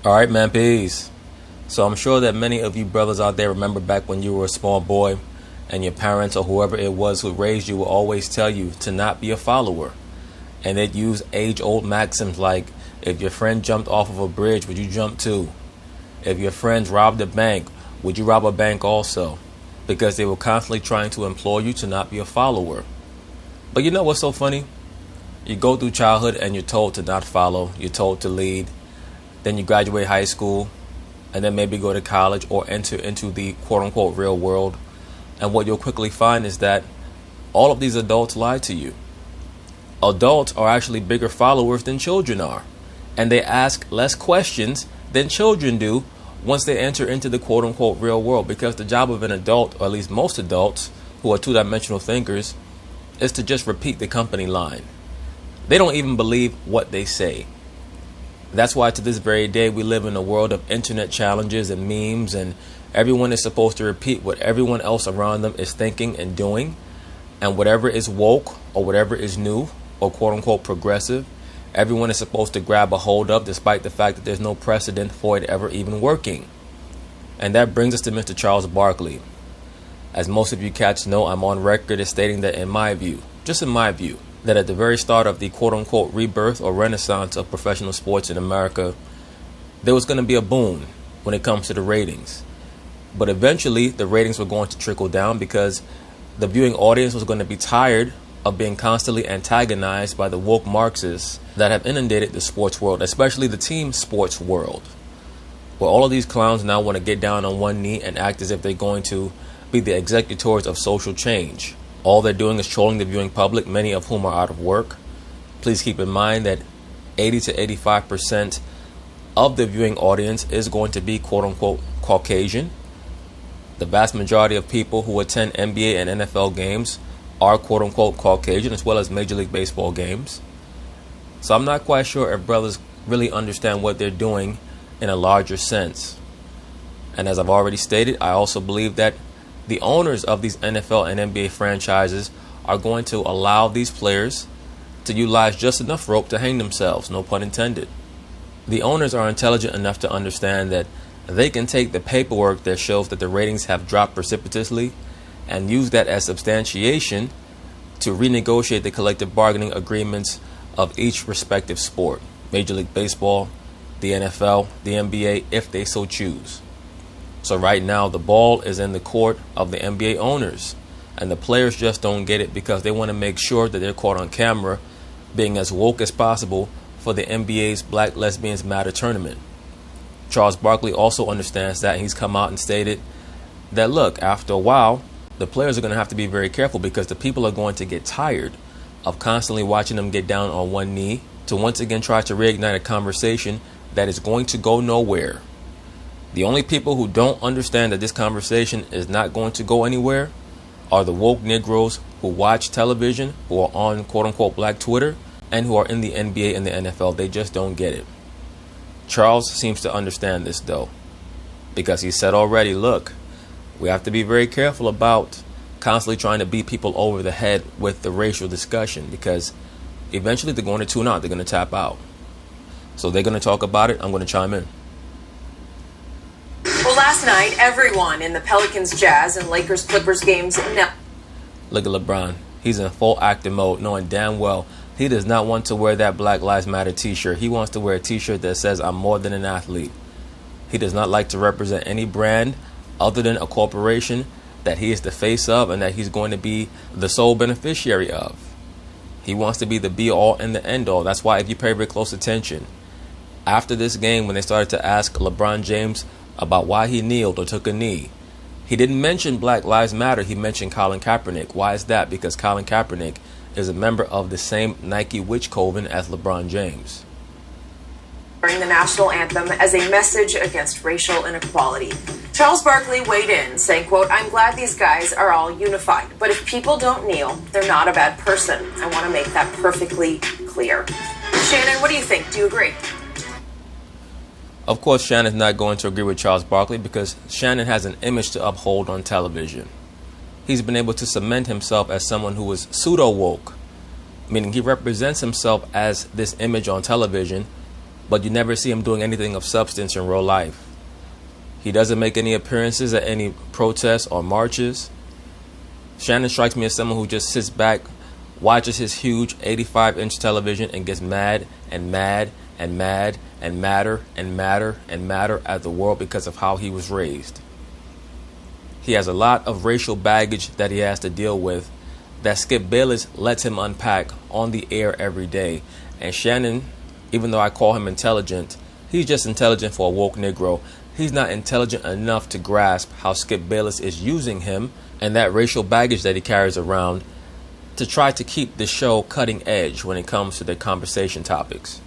All right, man, peace. So I'm sure that many of you brothers out there remember back when you were a small boy and your parents or whoever it was who raised you will always tell you to not be a follower. And they'd use age-old maxims like, if your friend jumped off of a bridge, would you jump too? If your friends robbed a bank, would you rob a bank also? Because they were constantly trying to implore you to not be a follower. But you know what's so funny? You go through childhood and you're told to not follow, you're told to lead. Then you graduate high school and then maybe go to college or enter into the quote-unquote real world. And what you'll quickly find is that all of these adults lie to you. Adults are actually bigger followers than children are. And they ask less questions than children do once they enter into the quote-unquote real world. Because the job of an adult, or at least most adults who are two-dimensional thinkers, is to just repeat the company line. They don't even believe what they say. That's why to this very day we live in a world of internet challenges and memes, and everyone is supposed to repeat what everyone else around them is thinking and doing. And whatever is woke or whatever is new or quote unquote progressive, everyone is supposed to grab a hold of, despite the fact that there's no precedent for it ever even working. And that brings us to Mr. Charles Barkley. As most of you cats know, I'm on record as stating that in my view, just in my view, that at the very start of the quote-unquote rebirth or renaissance of professional sports in America, there was going to be a boom when it comes to the ratings. But eventually, the ratings were going to trickle down because the viewing audience was going to be tired of being constantly antagonized by the woke Marxists that have inundated the sports world, especially the team sports world, where all of these clowns now want to get down on one knee and act as if they're going to be the executors of social change. All they're doing is trolling the viewing public, many of whom are out of work. Please keep in mind that 80 to 85% of the viewing audience is going to be quote-unquote Caucasian. The vast majority of people who attend NBA and NFL games are quote-unquote Caucasian, as well as Major League Baseball games. So I'm not quite sure if brothers really understand what they're doing in a larger sense. And as I've already stated, I also believe that the owners of these NFL and NBA franchises are going to allow these players to utilize just enough rope to hang themselves, no pun intended. The owners are intelligent enough to understand that they can take the paperwork that shows that the ratings have dropped precipitously and use that as substantiation to renegotiate the collective bargaining agreements of each respective sport, Major League Baseball, the NFL, the NBA, if they so choose. So right now, the ball is in the court of the NBA owners, and the players just don't get it because they want to make sure that they're caught on camera being as woke as possible for the NBA's Black Lesbians Matter tournament. Charles Barkley also understands that, and he's come out and stated that, look, after a while, the players are going to have to be very careful because the people are going to get tired of constantly watching them get down on one knee to once again try to reignite a conversation that is going to go nowhere. The only people who don't understand that this conversation is not going to go anywhere are the woke Negroes who watch television, who are on quote-unquote black Twitter, and who are in the NBA and the NFL. They just don't get it. Charles seems to understand this, though, because he said already, look, we have to be very careful about constantly trying to beat people over the head with the racial discussion, because eventually they're going to tune out. They're going to tap out. So they're going to talk about it. I'm going to chime in. Well, last night, everyone in the Pelicans, Jazz, and Lakers, Clippers games. Look at LeBron. He's in full acting mode, knowing damn well he does not want to wear that Black Lives Matter t-shirt. He wants to wear a t-shirt that says, I'm more than an athlete. He does not like to represent any brand other than a corporation that he is the face of and that he's going to be the sole beneficiary of. He wants to be the be-all and the end-all. That's why if you pay very close attention, after this game, when they started to ask LeBron James about why he kneeled or took a knee, he didn't mention Black Lives Matter. He mentioned Colin Kaepernick. Why is that? Because Colin Kaepernick is a member of the same Nike witch coven as LeBron James. During the national anthem as a message against racial inequality. Charles Barkley weighed in, saying, quote, I'm glad these guys are all unified, but if people don't kneel, they're not a bad person. I want to make that perfectly clear. Shannon, what do you think? Do you agree? Of course, Shannon's not going to agree with Charles Barkley because Shannon has an image to uphold on television. He's been able to cement himself as someone who is pseudo-woke, meaning he represents himself as this image on television, but you never see him doing anything of substance in real life. He doesn't make any appearances at any protests or marches. Shannon strikes me as someone who just sits back, watches his huge 85-inch television, and gets mad and mad and mad and madder and madder and madder at the world because of how he was raised. He has a lot of racial baggage that he has to deal with that Skip Bayless lets him unpack on the air every day. And Shannon, even though I call him intelligent, he's just intelligent for a woke Negro. He's not intelligent enough to grasp how Skip Bayless is using him and that racial baggage that he carries around to try to keep the show cutting edge when it comes to the conversation topics.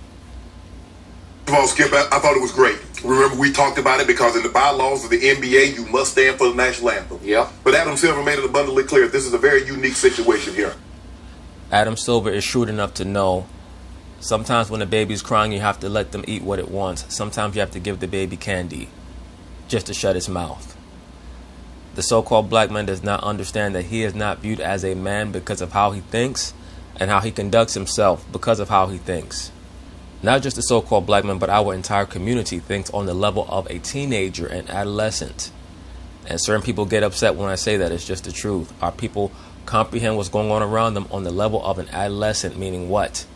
First of all, Skip, I thought it was great. Remember, we talked about it because in the bylaws of the NBA, you must stand for the national anthem. Yeah. But Adam Silver made it abundantly clear this is a very unique situation here. Adam Silver is shrewd enough to know sometimes when a baby's crying, you have to let them eat what it wants. Sometimes you have to give the baby candy just to shut its mouth. The so-called black man does not understand that he is not viewed as a man because of how he thinks and how he conducts himself because of how he thinks. Not just the so-called black man, but our entire community thinks on the level of a teenager and adolescent. And certain people get upset when I say that. It's just the truth. Our people comprehend what's going on around them on the level of an adolescent, meaning what?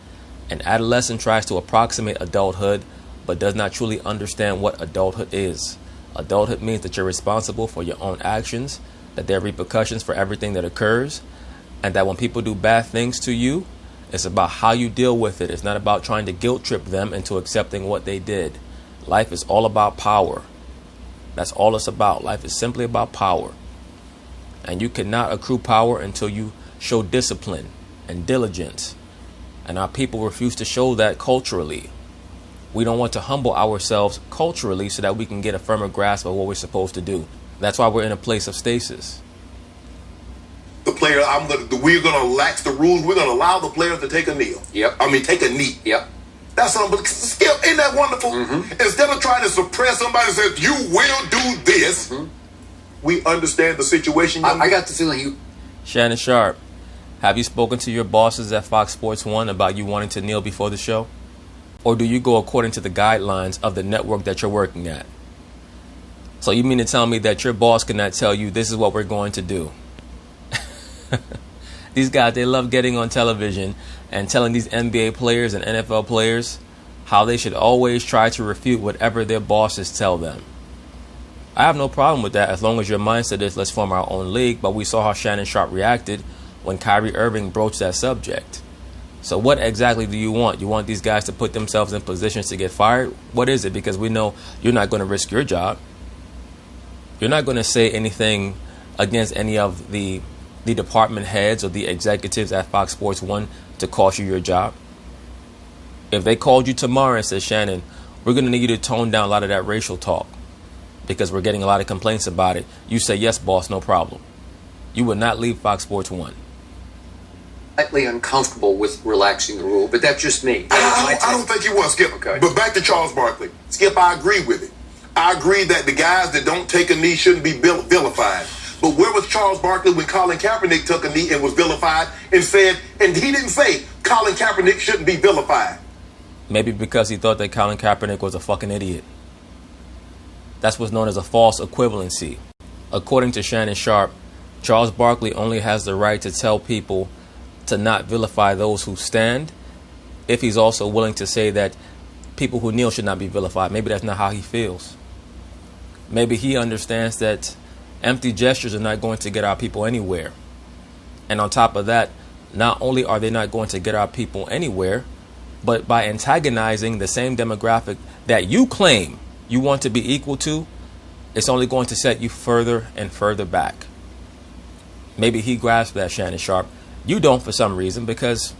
An adolescent tries to approximate adulthood, but does not truly understand what adulthood is. Adulthood means that you're responsible for your own actions, that there are repercussions for everything that occurs, and that when people do bad things to you, it's about how you deal with it. It's not about trying to guilt trip them into accepting what they did. Life is all about power. That's all it's about. Life is simply about power. And you cannot accrue power until you show discipline and diligence. And our people refuse to show that culturally. We don't want to humble ourselves culturally so that we can get a firmer grasp of what we're supposed to do. That's why we're in a place of stasis. The player, we're going to lax the rules. We're going to allow the players to take a knee. Yep. Take a knee. Yep. That's something. Skip, isn't that wonderful? Mm-hmm. Instead of trying to suppress somebody that says, you will do this, we understand the situation. I got the feeling you... Shannon Sharp, have you spoken to your bosses at Fox Sports 1 about you wanting to kneel before the show? Or do you go according to the guidelines of the network that you're working at? So you mean to tell me that your boss cannot tell you this is what we're going to do? These guys, they love getting on television and telling these NBA players and NFL players how they should always try to refute whatever their bosses tell them. I have no problem with that as long as your mindset is let's form our own league, but we saw how Shannon Sharp reacted when Kyrie Irving broached that subject. So what exactly do you want? You want these guys to put themselves in positions to get fired? What is it? Because we know you're not going to risk your job. You're not going to say anything against any of the department heads or the executives at Fox Sports 1 to cost you your job. If they called you tomorrow and said, Shannon, we're going to need you to tone down a lot of that racial talk because we're getting a lot of complaints about it, you say, yes, boss, no problem. You would not leave Fox Sports 1. Slightly uncomfortable with relaxing the rule, but that's just me. I don't think he was, Skip. Okay. But back to Charles Barkley. Skip, I agree with it. I agree that the guys that don't take a knee shouldn't be vilified. But where was Charles Barkley when Colin Kaepernick took a knee and was vilified and he didn't say Colin Kaepernick shouldn't be vilified? Maybe because he thought that Colin Kaepernick was a fucking idiot. That's what's known as a false equivalency. According to Shannon Sharp, Charles Barkley only has the right to tell people to not vilify those who stand if he's also willing to say that people who kneel should not be vilified. Maybe that's not how he feels. Maybe he understands that empty gestures are not going to get our people anywhere. And on top of that, not only are they not going to get our people anywhere, but by antagonizing the same demographic that you claim you want to be equal to, it's only going to set you further and further back. Maybe he grasps that, Shannon Sharp. You don't for some reason, because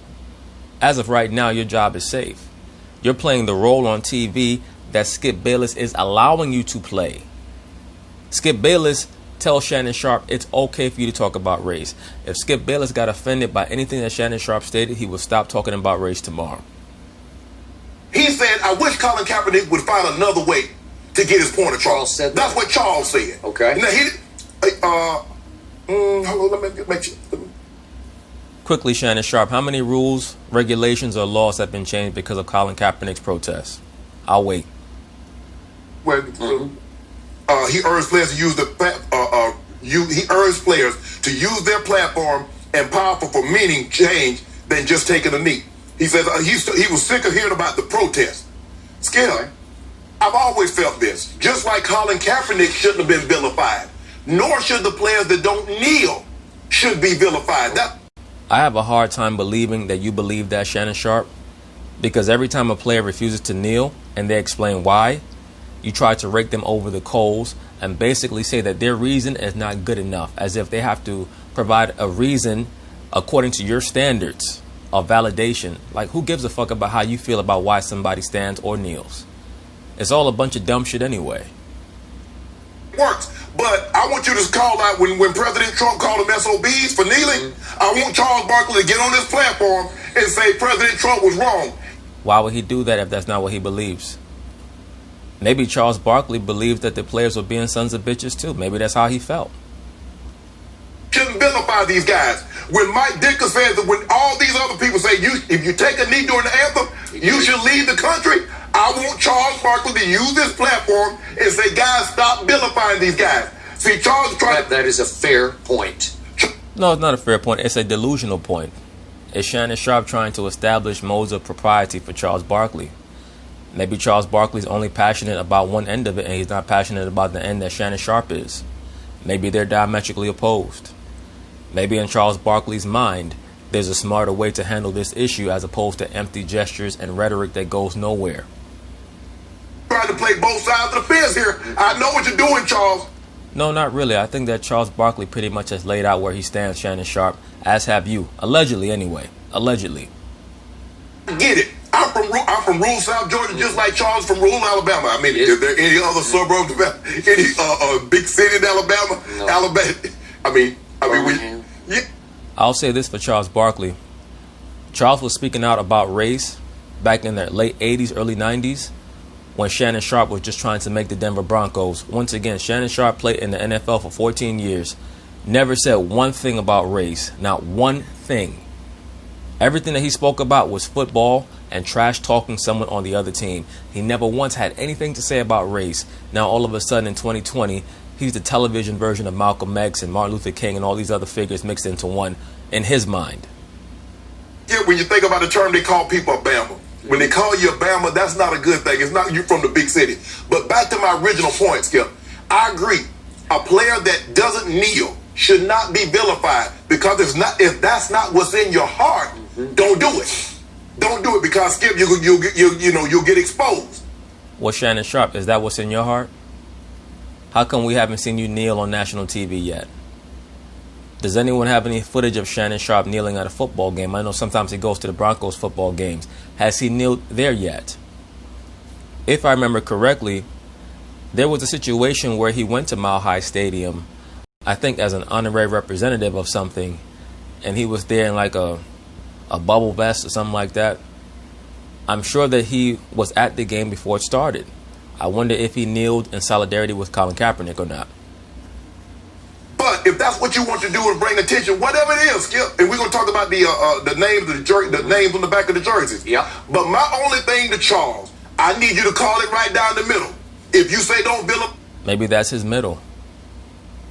as of right now, your job is safe. You're playing the role on TV that Skip Bayless is allowing you to play. Skip Bayless tells Shannon Sharp it's okay for you to talk about race. If Skip Bayless got offended by anything that Shannon Sharp stated, he would stop talking about race tomorrow. He said, I wish Colin Kaepernick would find another way to get his point across. Charles said that? That's what Charles said. Okay. Now, hold on, let me make sure. Quickly, Shannon Sharp, how many rules, regulations, or laws have been changed because of Colin Kaepernick's protest? I'll wait. Where he urged players to use he urged players to use their platform and powerful for meaning change than just taking a knee. He says he was sick of hearing about the protest. Skip, I've always felt this. Just like Colin Kaepernick shouldn't have been vilified, nor should the players that don't kneel should be vilified. I have a hard time believing that you believe that, Shannon Sharp, because every time a player refuses to kneel and they explain why, you try to rake them over the coals and basically say that their reason is not good enough, as if they have to provide a reason according to your standards of validation. Like, who gives a fuck about how you feel about why somebody stands or kneels? It's all a bunch of dumb shit anyway. Works. But I want you to call out when President Trump called them SOBs for kneeling. I want Charles Barkley to get on this platform and say President Trump was wrong. Why would he do that if that's not what he believes? Maybe Charles Barkley believes that the players were being sons of bitches too. Maybe that's how he felt. Shouldn't vilify these guys. When Mike Dicker says that, when all these other people say if you take a knee during the anthem, you should leave the country. I want Charles Barkley to use this platform and say, guys, stop vilifying these guys. See, Charles tried. That is a fair point. No, it's not a fair point. It's a delusional point. It's Shannon Sharp trying to establish modes of propriety for Charles Barkley. Maybe Charles Barkley's only passionate about one end of it and he's not passionate about the end that Shannon Sharp is. Maybe they're diametrically opposed. Maybe in Charles Barkley's mind, there's a smarter way to handle this issue as opposed to empty gestures and rhetoric that goes nowhere. Trying to play both sides of the fence here. I know what you're doing, Charles. No, not really. I think that Charles Barkley pretty much has laid out where he stands, Shannon Sharp, as have you. Allegedly, anyway. Allegedly. Get it. I'm from rural South Georgia, just like Charles from rural Alabama. I mean, is there any other suburb, any big city in Alabama? No. Alabama. I'll say this for Charles Barkley. Charles was speaking out about race back in the late 80s, early 90s, when Shannon Sharp was just trying to make the Denver Broncos. Once again, Shannon Sharp played in the NFL for 14 years. Never said one thing about race. Not one thing. Everything that he spoke about was football and trash talking someone on the other team. He never once had anything to say about race. Now all of a sudden in 2020, he's the television version of Malcolm X and Martin Luther King and all these other figures mixed into one in his mind. Yeah, when you think about the term they call people a Bama. When they call you a Bama, that's not a good thing. It's not you from the big city. But back to my original point, Skip. I agree. A player that doesn't kneel should not be vilified, because if that's not what's in your heart, don't do it. Don't do it, because Skip, you'll get exposed. Well, Shannon Sharp, is that what's in your heart? How come we haven't seen you kneel on national TV yet? Does anyone have any footage of Shannon Sharp kneeling at a football game? I know sometimes he goes to the Broncos football games. Has he kneeled there yet? If I remember correctly, there was a situation where he went to Mile High Stadium, I think as an honorary representative of something, and he was there in like a bubble vest or something like that. I'm sure that he was at the game before it started. I wonder if he kneeled in solidarity with Colin Kaepernick or not. But if that's what you want to do and bring attention, whatever it is, Skip, and we're going to talk about the names of the names on the back of the jerseys. Yeah. But my only thing to Charles, I need you to call it right down the middle. If you say don't bill him, maybe that's his middle.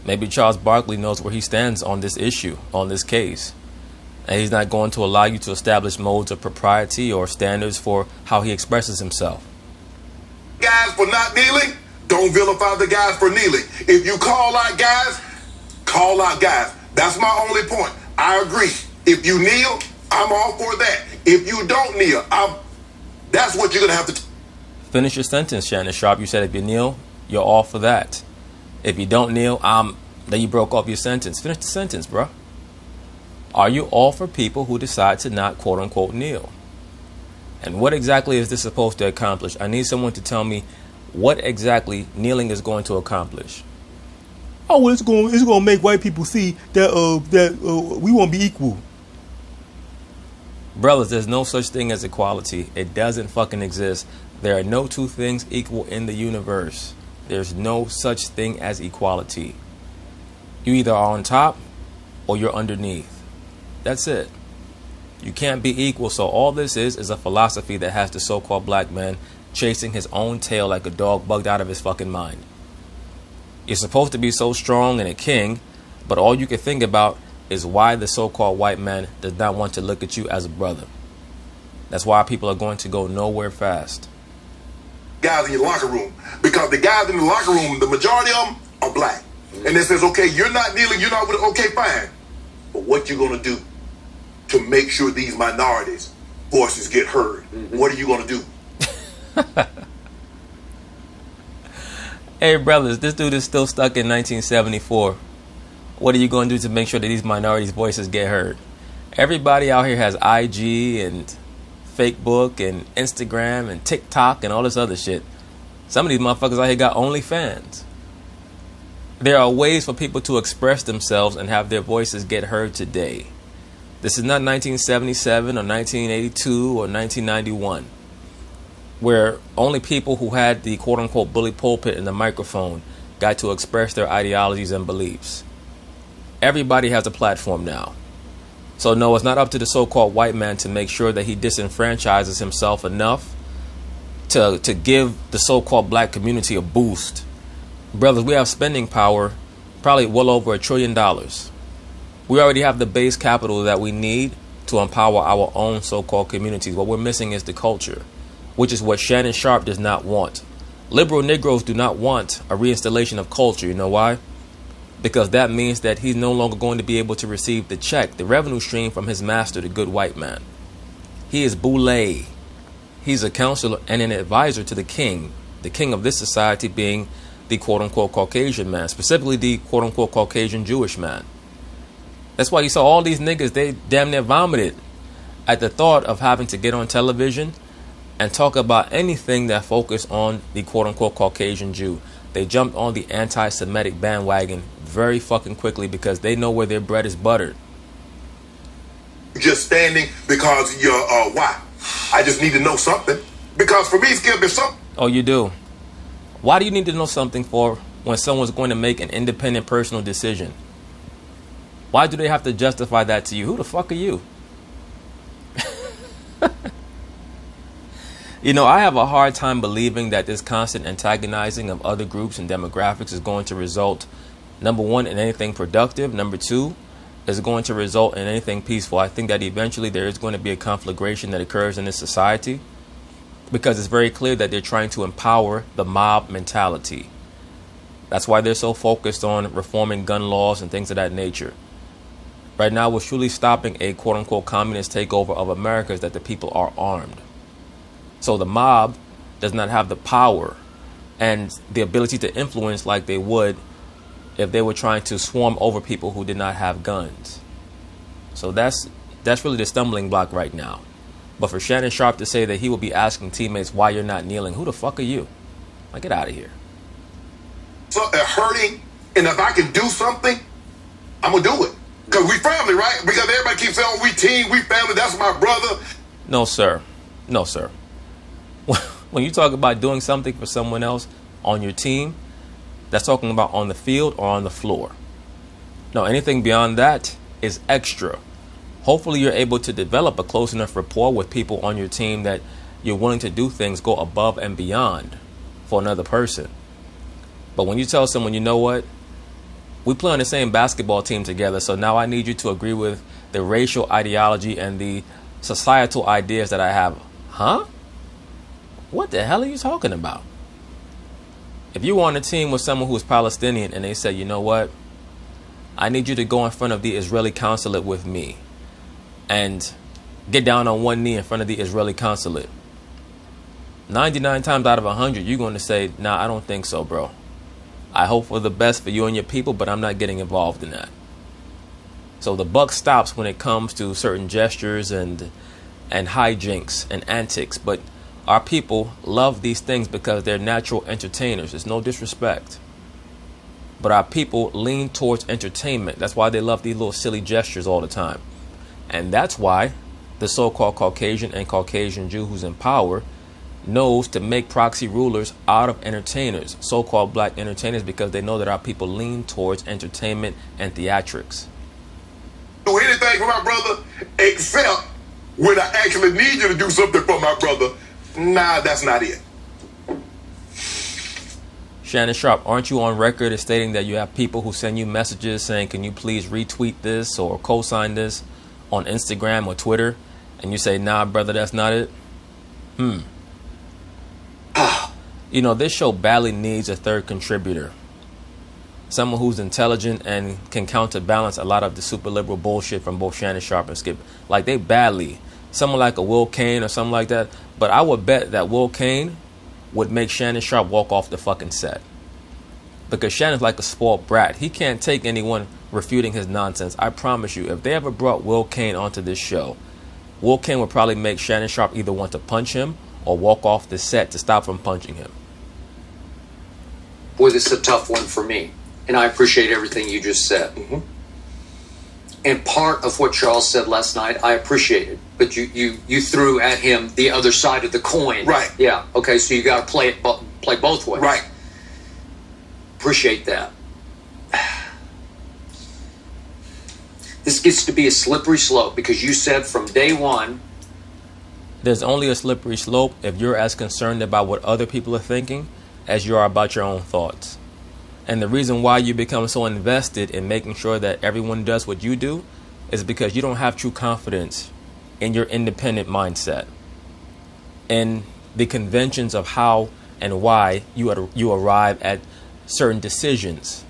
Maybe Charles Barkley knows where he stands on this issue, on this case. And he's not going to allow you to establish modes of propriety or standards for how he expresses himself. Guys for not kneeling, don't vilify the guys for kneeling. If you call out guys, call out guys. That's my only point. I agree. If you kneel, I'm all for that. If you don't kneel, that's what you're going to have to... Finish your sentence, Shannon Sharp. You said if you kneel, you're all for that. If you don't kneel, then you broke off your sentence. Finish the sentence, bro. Are you all for people who decide to not quote-unquote kneel? And what exactly is this supposed to accomplish? I need someone to tell me what exactly kneeling is going to accomplish. Oh, well, it's going to make white people see that we won't be equal. Brothers, there's no such thing as equality. It doesn't fucking exist. There are no two things equal in the universe. There's no such thing as equality. You either are on top or you're underneath. That's it. You can't be equal. So all this is a philosophy that has the so-called black man chasing his own tail like a dog bugged out of his fucking mind. You're supposed to be so strong and a king, but all you can think about is why the so-called white man does not want to look at you as a brother. That's why people are going to go nowhere fast. Guys in your locker room, because the guys in the locker room, the majority of them are black. And it says, okay, you're not kneeling, you're not with it, okay, fine. But what you gonna do to make sure these minorities' voices get heard? What are you gonna do? Hey brothers, this dude is still stuck in 1974. What are you going to do to make sure that these minorities' voices get heard? Everybody out here has IG and Facebook and Instagram and TikTok and all this other shit. Some of these motherfuckers out here got OnlyFans. There are ways for people to express themselves and have their voices get heard today. This is not 1977 or 1982 or 1991, where only people who had the quote-unquote bully pulpit and the microphone got to express their ideologies and beliefs. Everybody has a platform now. So no, it's not up to the so-called white man to make sure that he disenfranchises himself enough to give the so-called black community a boost. Brothers, we have spending power, probably well over $1 trillion. We already have the base capital that we need to empower our own so-called communities. What we're missing is the culture, which is what Shannon Sharpe does not want. Liberal Negroes do not want a reinstallation of culture. You know why? Because that means that he's no longer going to be able to receive the check, the revenue stream from his master, the good white man. He is boule. He's a counselor and an advisor to the king of this society being the quote-unquote Caucasian man, specifically the quote-unquote Caucasian Jewish man. That's why you saw all these niggas, they damn near vomited at the thought of having to get on television and talk about anything that focused on the quote-unquote Caucasian Jew. They jumped on the anti-Semitic bandwagon very fucking quickly because they know where their bread is buttered. Just standing because you're why? I just need to know something. Because for me, Skip, is something. Oh, you do? Why do you need to know something for when someone's going to make an independent personal decision? Why do they have to justify that to you? Who the fuck are you? You know, I have a hard time believing that this constant antagonizing of other groups and demographics is going to result, number one, in anything productive. Number two, is going to result in anything peaceful. I think that eventually there is going to be a conflagration that occurs in this society because it's very clear that they're trying to empower the mob mentality. That's why they're so focused on reforming gun laws and things of that nature. Right now, what's truly stopping a quote-unquote communist takeover of America is that the people are armed. So the mob does not have the power and the ability to influence like they would if they were trying to swarm over people who did not have guns. So that's really the stumbling block right now. But for Shannon Sharpe to say that he will be asking teammates why you're not kneeling, who the fuck are you? Like, get out of here. So hurting, and if I can do something, I'm gonna do it. Because we family, right? Because everybody keeps saying, oh, we team, we family, that's my brother. No, sir. No, sir. When you talk about doing something for someone else on your team, that's talking about on the field or on the floor. No, anything beyond that is extra. Hopefully you're able to develop a close enough rapport with people on your team that you're willing to do things, go above and beyond for another person. But when you tell someone, you know what, we play on the same basketball team together, so now I need you to agree with the racial ideology and the societal ideas that I have. Huh? What the hell are you talking about? If you were on a team with someone who was Palestinian and they said, you know what, I need you to go in front of the Israeli consulate with me and get down on one knee in front of the Israeli consulate. 99 times out of 100, you're going to say, nah, I don't think so, bro. I hope for the best for you and your people, but I'm not getting involved in that. So the buck stops when it comes to certain gestures and hijinks and antics. But our people love these things because they're natural entertainers. There's no disrespect. But our people lean towards entertainment. That's why they love these little silly gestures all the time. And that's why the so-called Caucasian and Caucasian Jew who's in power knows to make proxy rulers out of entertainers, so-called black entertainers, because they know that our people lean towards entertainment and theatrics. Do anything for my brother except when I actually need you to do something for my brother. Nah, that's not it. Shannon Sharp, aren't you on record as stating that you have people who send you messages saying, can you please retweet this or co-sign this on Instagram or Twitter? And you say, nah, brother, that's not it. You know, this show badly needs a third contributor. Someone who's intelligent and can counterbalance a lot of the super liberal bullshit from both Shannon Sharp and Skip. Like, they badly. Someone like a Will Cain or something like that. But I would bet that Will Cain would make Shannon Sharp walk off the fucking set. Because Shannon's like a spoiled brat. He can't take anyone refuting his nonsense. I promise you, if they ever brought Will Cain onto this show, Will Cain would probably make Shannon Sharp either want to punch him or walk off the set to stop from punching him. Boy, this is a tough one for me. And I appreciate everything you just said. Mm-hmm. And part of what Charles said last night, I appreciated. But you threw at him the other side of the coin. Right. Yeah. Okay, so you got to play both ways. Right. Appreciate that. This gets to be a slippery slope because you said from day one. There's only a slippery slope if you're as concerned about what other people are thinking as you are about your own thoughts. And the reason why you become so invested in making sure that everyone does what you do is because you don't have true confidence in your independent mindset and the conventions of how and why you arrive at certain decisions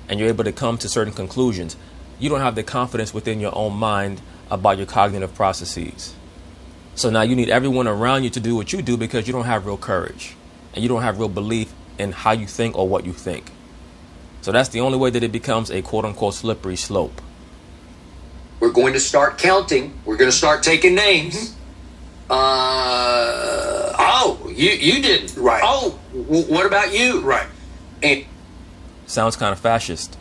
and you're able to come to certain conclusions. You don't have the confidence within your own mind about your cognitive processes. So now you need everyone around you to do what you do because you don't have real courage and you don't have real belief in how you think or what you think. So that's the only way that it becomes a quote-unquote slippery slope. We're going to start counting. We're going to start taking names. You didn't. Right. Oh, what about you? Right. And Sounds kind of fascist.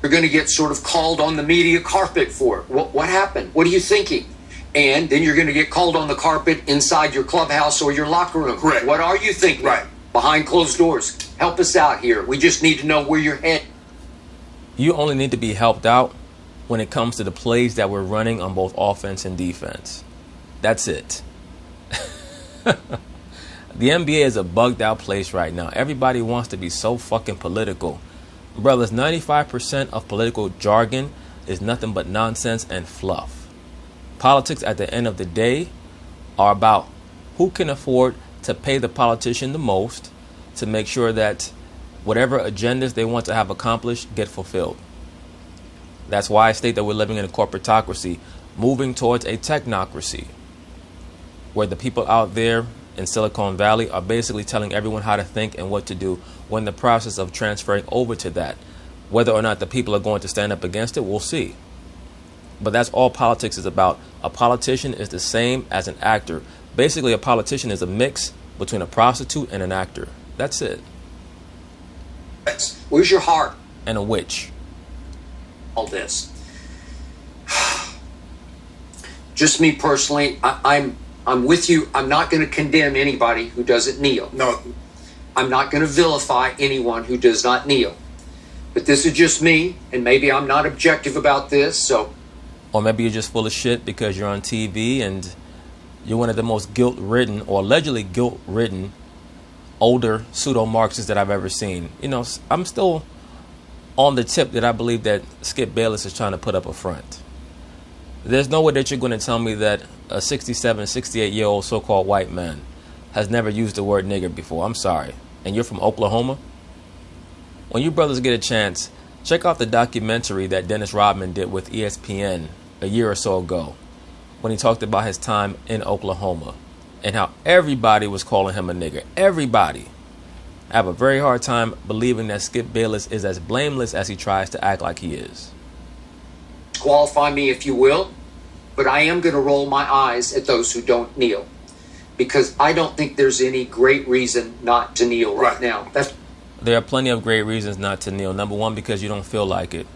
you're going to get sort of called on the media carpet for it. What happened? What are you thinking? And then you're going to get called on the carpet inside your clubhouse or your locker room. Correct. What are you thinking? Right. Behind closed doors. Help us out here. We just need to know where you're headed. You only need to be helped out when it comes to the plays that we're running on both offense and defense. That's it. The NBA is a bugged out place right now. Everybody wants to be so fucking political. Brothers, 95% of political jargon is nothing but nonsense and fluff. Politics at the end of the day are about who can afford to pay the politician the most to make sure that whatever agendas they want to have accomplished get fulfilled. That's why I state that we're living in a corporatocracy, moving towards a technocracy, where the people out there in Silicon Valley are basically telling everyone how to think and what to do. When the process of transferring over to that, whether or not the people are going to stand up against it, we'll see. But that's all politics is about. A politician is the same as an actor. Basically, a politician is a mix between a prostitute and an actor. That's it. Where's your heart? And a witch. All this. Just me personally, I'm with you. I'm not going to condemn anybody who doesn't kneel. No. I'm not going to vilify anyone who does not kneel. But this is just me, and maybe I'm not objective about this, so. Or maybe you're just full of shit because you're on TV and you're one of the most guilt-ridden or allegedly guilt-ridden older pseudo-Marxists that I've ever seen. You know, I'm still on the tip that I believe that Skip Bayless is trying to put up a front. There's no way that you're going to tell me that a 67, 68-year-old so-called white man has never used the word nigger before. I'm sorry. And you're from Oklahoma? When you brothers get a chance, check out the documentary that Dennis Rodman did with ESPN a year or so ago when he talked about his time in Oklahoma and how everybody was calling him a nigger. Everybody. I have a very hard time believing that Skip Bayless is as blameless as he tries to act like he is. Qualify me if you will, but I am going to roll my eyes at those who don't kneel, because I don't think there's any great reason not to kneel right now. There are plenty of great reasons not to kneel. Number one, because you don't feel like it.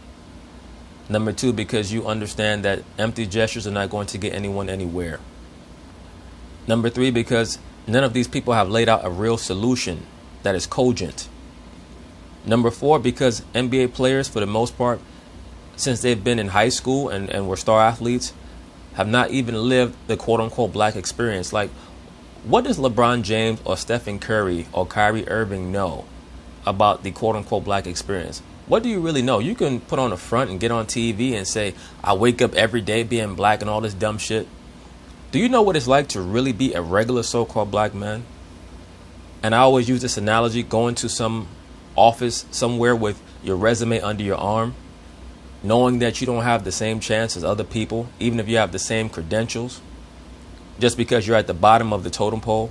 Number two, because you understand that empty gestures are not going to get anyone anywhere. Number three, because none of these people have laid out a real solution that is cogent. Number four, because NBA players, for the most part, since they've been in high school and were star athletes, have not even lived the quote-unquote black experience. Like, what does LeBron James or Stephen Curry or Kyrie Irving know about the quote-unquote black experience. What do you really know? You can put on a front and get on TV and say, I wake up every day being black and all this dumb shit. Do you know what it's like to really be a regular so-called black man? And I always use this analogy, going to some office somewhere with your resume under your arm, knowing that you don't have the same chance as other people, even if you have the same credentials, just because you're at the bottom of the totem pole.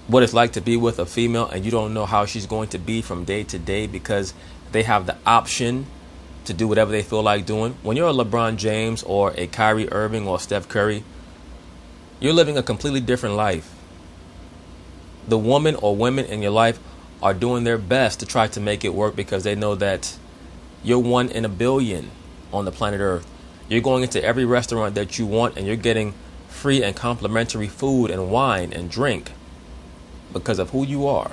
What it's like to be with a female and you don't know how she's going to be from day to day because they have the option to do whatever they feel like doing. When you're a LeBron James or a Kyrie Irving or Steph Curry, you're living a completely different life. The woman or women in your life are doing their best to try to make it work because they know that you're 1 in a billion on the planet Earth. You're going into every restaurant that you want and you're getting free and complimentary food and wine and drink because of who you are.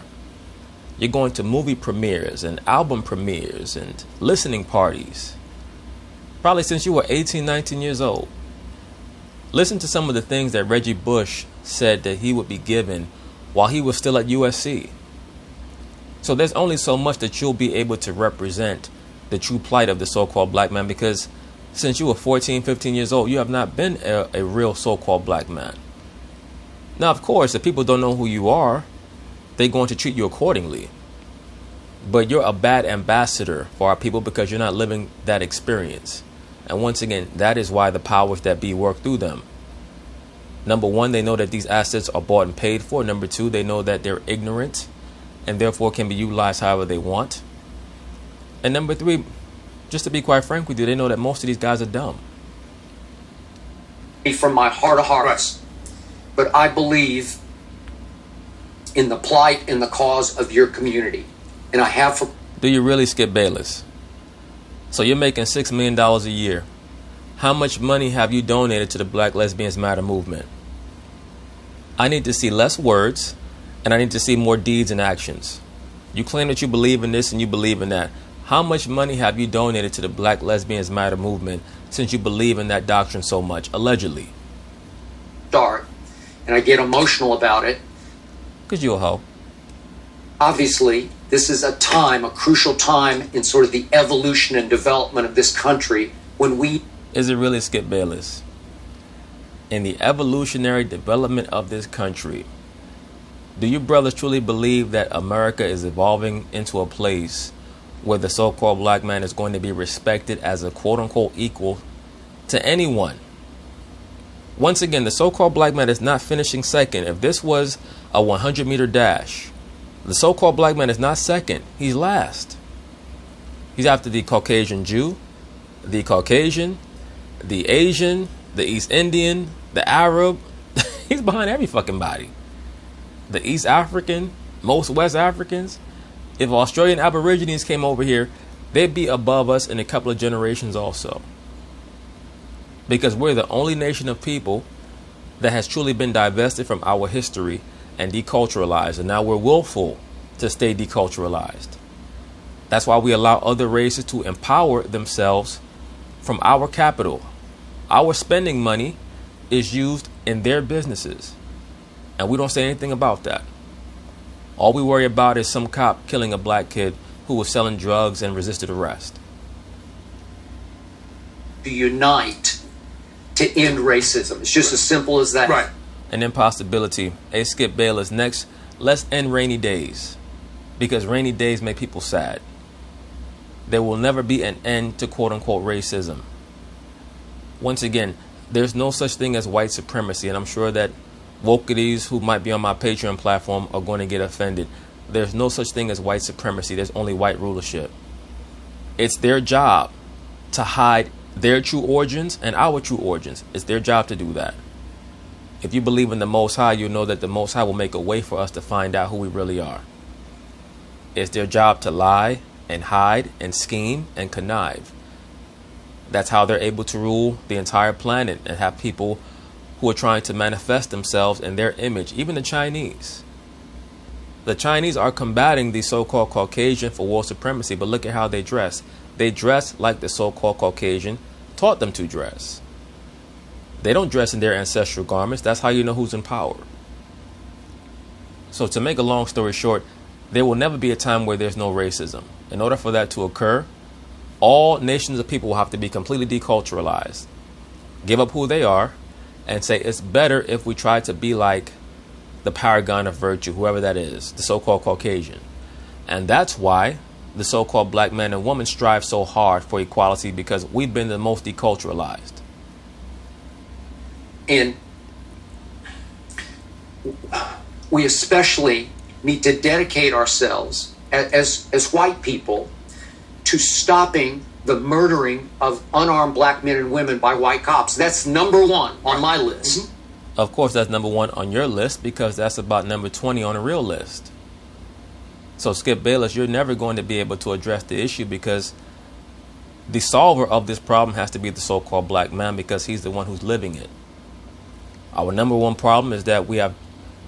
You're going to movie premieres and album premieres and listening parties, probably since you were 18, 19 years old. Listen to some of the things that Reggie Bush said that he would be given while he was still at USC. So there's only so much that you'll be able to represent the true plight of the so-called black man, because since you were 14, 15 years old, you have not been a real so-called black man. Now, of course, if people don't know who you are, they're going to treat you accordingly. But you're a bad ambassador for our people because you're not living that experience. And once again, that is why the powers that be work through them. Number one, they know that these assets are bought and paid for. Number two, they know that they're ignorant and therefore can be utilized however they want. And number three, just to be quite frank with you, they know that most of these guys are dumb. From my heart of hearts, but I believe in the plight and the cause of your community. And I have for... Do you really, Skip Bayless? So you're making $6 million a year. How much money have you donated to the Black Lesbians Matter movement? I need to see less words, and I need to see more deeds and actions. You claim that you believe in this and you believe in that. How much money have you donated to the Black Lesbians Matter movement since you believe in that doctrine so much, allegedly? Start, and I get emotional about it. Because you're a hoe. Obviously, this is a time, a crucial time in sort of the evolution and development of this country when we... Is it really, Skip Bayless? In the evolutionary development of this country, do you brothers truly believe that America is evolving into a place where the so-called black man is going to be respected as a quote-unquote equal to anyone? Once again, the so-called black man is not finishing second. If this was a 100-meter dash, the so-called black man is not second. He's last. He's after the Caucasian Jew, the Caucasian, the Asian, the East Indian, the Arab. He's behind every fucking body. The East African, most West Africans. If Australian Aborigines came over here, they'd be above us in a couple of generations also. Because we're the only nation of people that has truly been divested from our history and deculturalized. And now we're willful to stay deculturalized. That's why we allow other races to empower themselves from our capital. Our spending money is used in their businesses. And we don't say anything about that. All we worry about is some cop killing a black kid who was selling drugs and resisted arrest. To unite to end racism. It's just as simple as that. Right. An impossibility. Hey, Skip Bayless, next, let's end rainy days. Because rainy days make people sad. There will never be an end to quote-unquote racism. Once again, there's no such thing as white supremacy, and I'm sure that wokeities who might be on my Patreon platform are going to get offended. There's no such thing as white supremacy. There's only white rulership. It's their job to hide their true origins and our true origins. It's their job to do that. If you believe in the Most High, you know that the Most High will make a way for us to find out who we really are. It's their job to lie and hide and scheme and connive. That's how they're able to rule the entire planet and have people who are trying to manifest themselves in their image, even the Chinese. The Chinese are combating the so-called Caucasian for world supremacy, but look at how they dress. They dress like the so-called Caucasian taught them to dress. They don't dress in their ancestral garments. That's how you know who's in power. So to make a long story short, there will never be a time where there's no racism. In order for that to occur, all nations of people will have to be completely deculturalized, give up who they are, and say it's better if we try to be like the paragon of virtue, whoever that is, the so-called Caucasian. And that's why the so-called black man and woman strive so hard for equality, because we've been the most deculturalized. And we especially need to dedicate ourselves as white people to stopping the murdering of unarmed black men and women by white cops. That's number one on my list. Of course, that's number one on your list, because that's about number 20 on the real list. So, Skip Bayless, you're never going to be able to address the issue, because the solver of this problem has to be the so-called black man, because he's the one who's living it. Our number one problem is that we have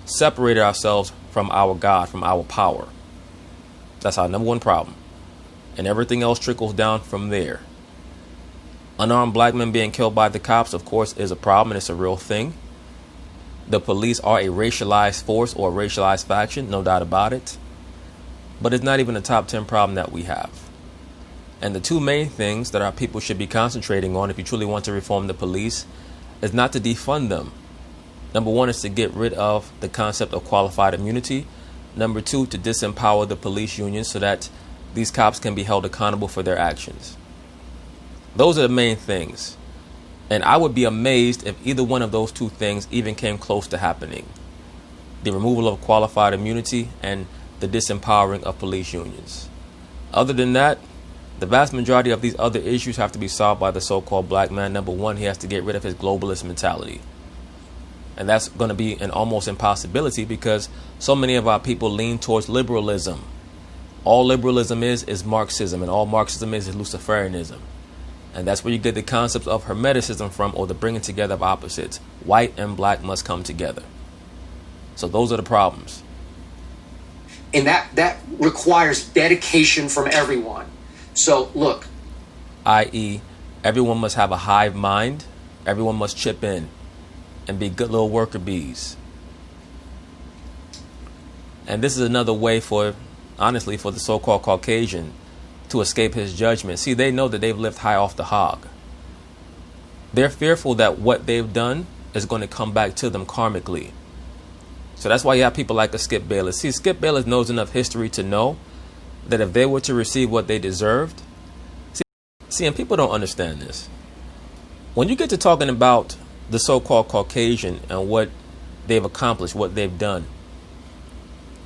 separated ourselves from our God, from our power. That's our number one problem. And everything else trickles down from there. Unarmed black men being killed by the cops, of course, is a problem, and it's a real thing. The police are a racialized force or a racialized faction, no doubt about it. But it's not even a top 10 problem that we have. And the two main things that our people should be concentrating on, if you truly want to reform the police, is not to defund them. Number one is to get rid of the concept of qualified immunity. Number two, to disempower the police unions so that these cops can be held accountable for their actions. Those are the main things. And I would be amazed if either one of those two things even came close to happening. The removal of qualified immunity and the disempowering of police unions. Other than that, the vast majority of these other issues have to be solved by the so-called black man. Number one, he has to get rid of his globalist mentality. And that's going to be an almost impossibility, because so many of our people lean towards liberalism. All liberalism is Marxism, and all Marxism is Luciferianism. And that's where you get the concepts of Hermeticism from, or the bringing together of opposites. White and black must come together. So those are the problems. And that requires dedication from everyone. So look. I.e., everyone must have a hive mind. Everyone must chip in and be good little worker bees. And this is another way for, honestly, for the so-called Caucasian to escape his judgment. See, they know that they've lived high off the hog. They're fearful that what they've done is going to come back to them karmically. So that's why you have people like a Skip Bayless. See, Skip Bayless knows enough history to know that if they were to receive what they deserved, see, and people don't understand this. When you get to talking about the so-called Caucasian and what they've accomplished, what they've done,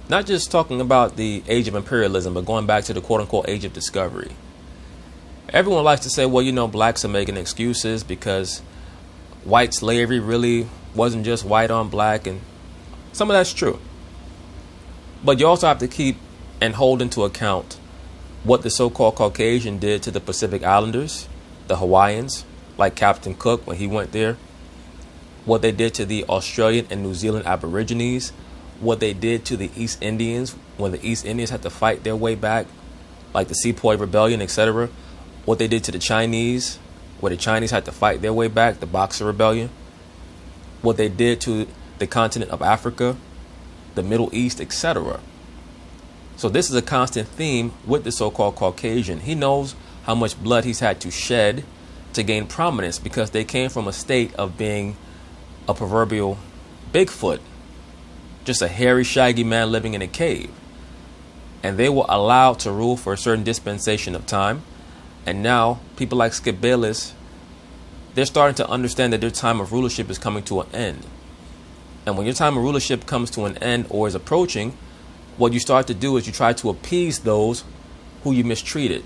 not just talking about the age of imperialism, but going back to the quote-unquote age of discovery. Everyone likes to say, well, you know, blacks are making excuses because white slavery really wasn't just white on black, and some of that's true. But you also have to keep and hold into account what the so-called Caucasian did to the Pacific Islanders, the Hawaiians, like Captain Cook when he went there, what they did to the Australian and New Zealand Aborigines, what they did to the East Indians when the East Indians had to fight their way back, like the Sepoy Rebellion, etc. What they did to the Chinese, where the Chinese had to fight their way back, the Boxer Rebellion. What they did to the continent of Africa, the Middle East, etc. So this is a constant theme with the so-called Caucasian. He knows how much blood he's had to shed to gain prominence, because they came from a state of being a proverbial Bigfoot, just a hairy, shaggy man living in a cave. And they were allowed to rule for a certain dispensation of time. And now people like Skip Bayless, they're starting to understand that their time of rulership is coming to an end. And when your time of rulership comes to an end or is approaching, what you start to do is you try to appease those who you mistreated.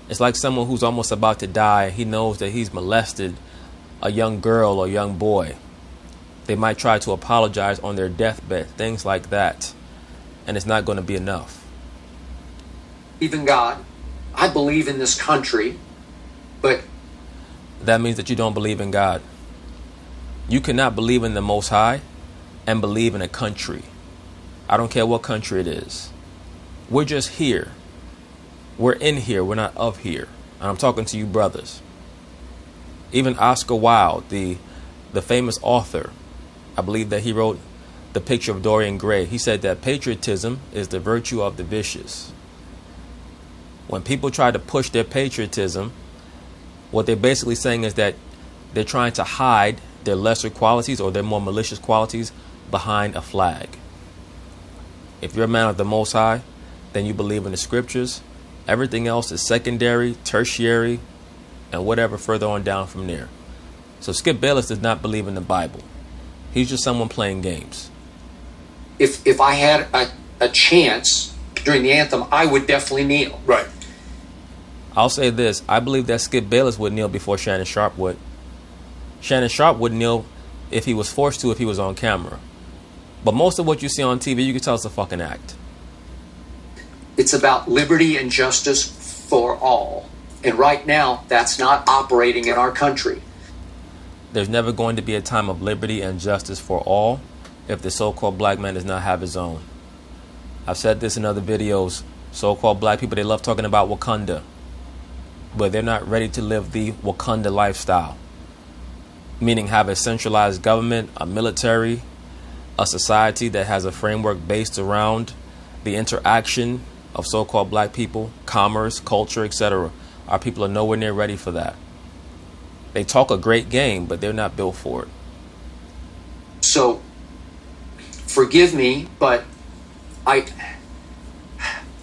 It's like someone who's almost about to die. He knows that he's molested a young girl or young boy. They might try to apologize on their deathbed, things like that. And it's not going to be enough. Even God, I believe in this country, but that means that you don't believe in God. You cannot believe in the Most High and believe in a country. I don't care what country it is. We're just here. We're in here. We're not of here. And I'm talking to you brothers. Even Oscar Wilde, the famous author, I believe that he wrote the picture of Dorian Gray. He said that patriotism is the virtue of the vicious. When people try to push their patriotism, what they're basically saying is that they're trying to hide their lesser qualities or their more malicious qualities behind a flag. If you're a man of the Most High, then you believe in the scriptures. Everything else is secondary, tertiary, and whatever further on down from there. So Skip Bayless does not believe in the Bible. He's just someone playing games. If I had a chance during the anthem, I would definitely kneel. Right. I'll say this. I believe that Skip Bayless would kneel before Shannon Sharpe would. Shannon Sharpe would kneel if he was forced to, if he was on camera. But most of what you see on TV, you can tell it's a fucking act. It's about liberty and justice for all. And right now, that's not operating in our country. There's never going to be a time of liberty and justice for all if the so-called black man does not have his own. I've said this in other videos. So-called black people, they love talking about Wakanda, but they're not ready to live the Wakanda lifestyle, meaning have a centralized government, a military, a society that has a framework based around the interaction of so-called black people, commerce, culture, etc. Our people are nowhere near ready for that. They talk a great game, but they're not built for it. So, forgive me, but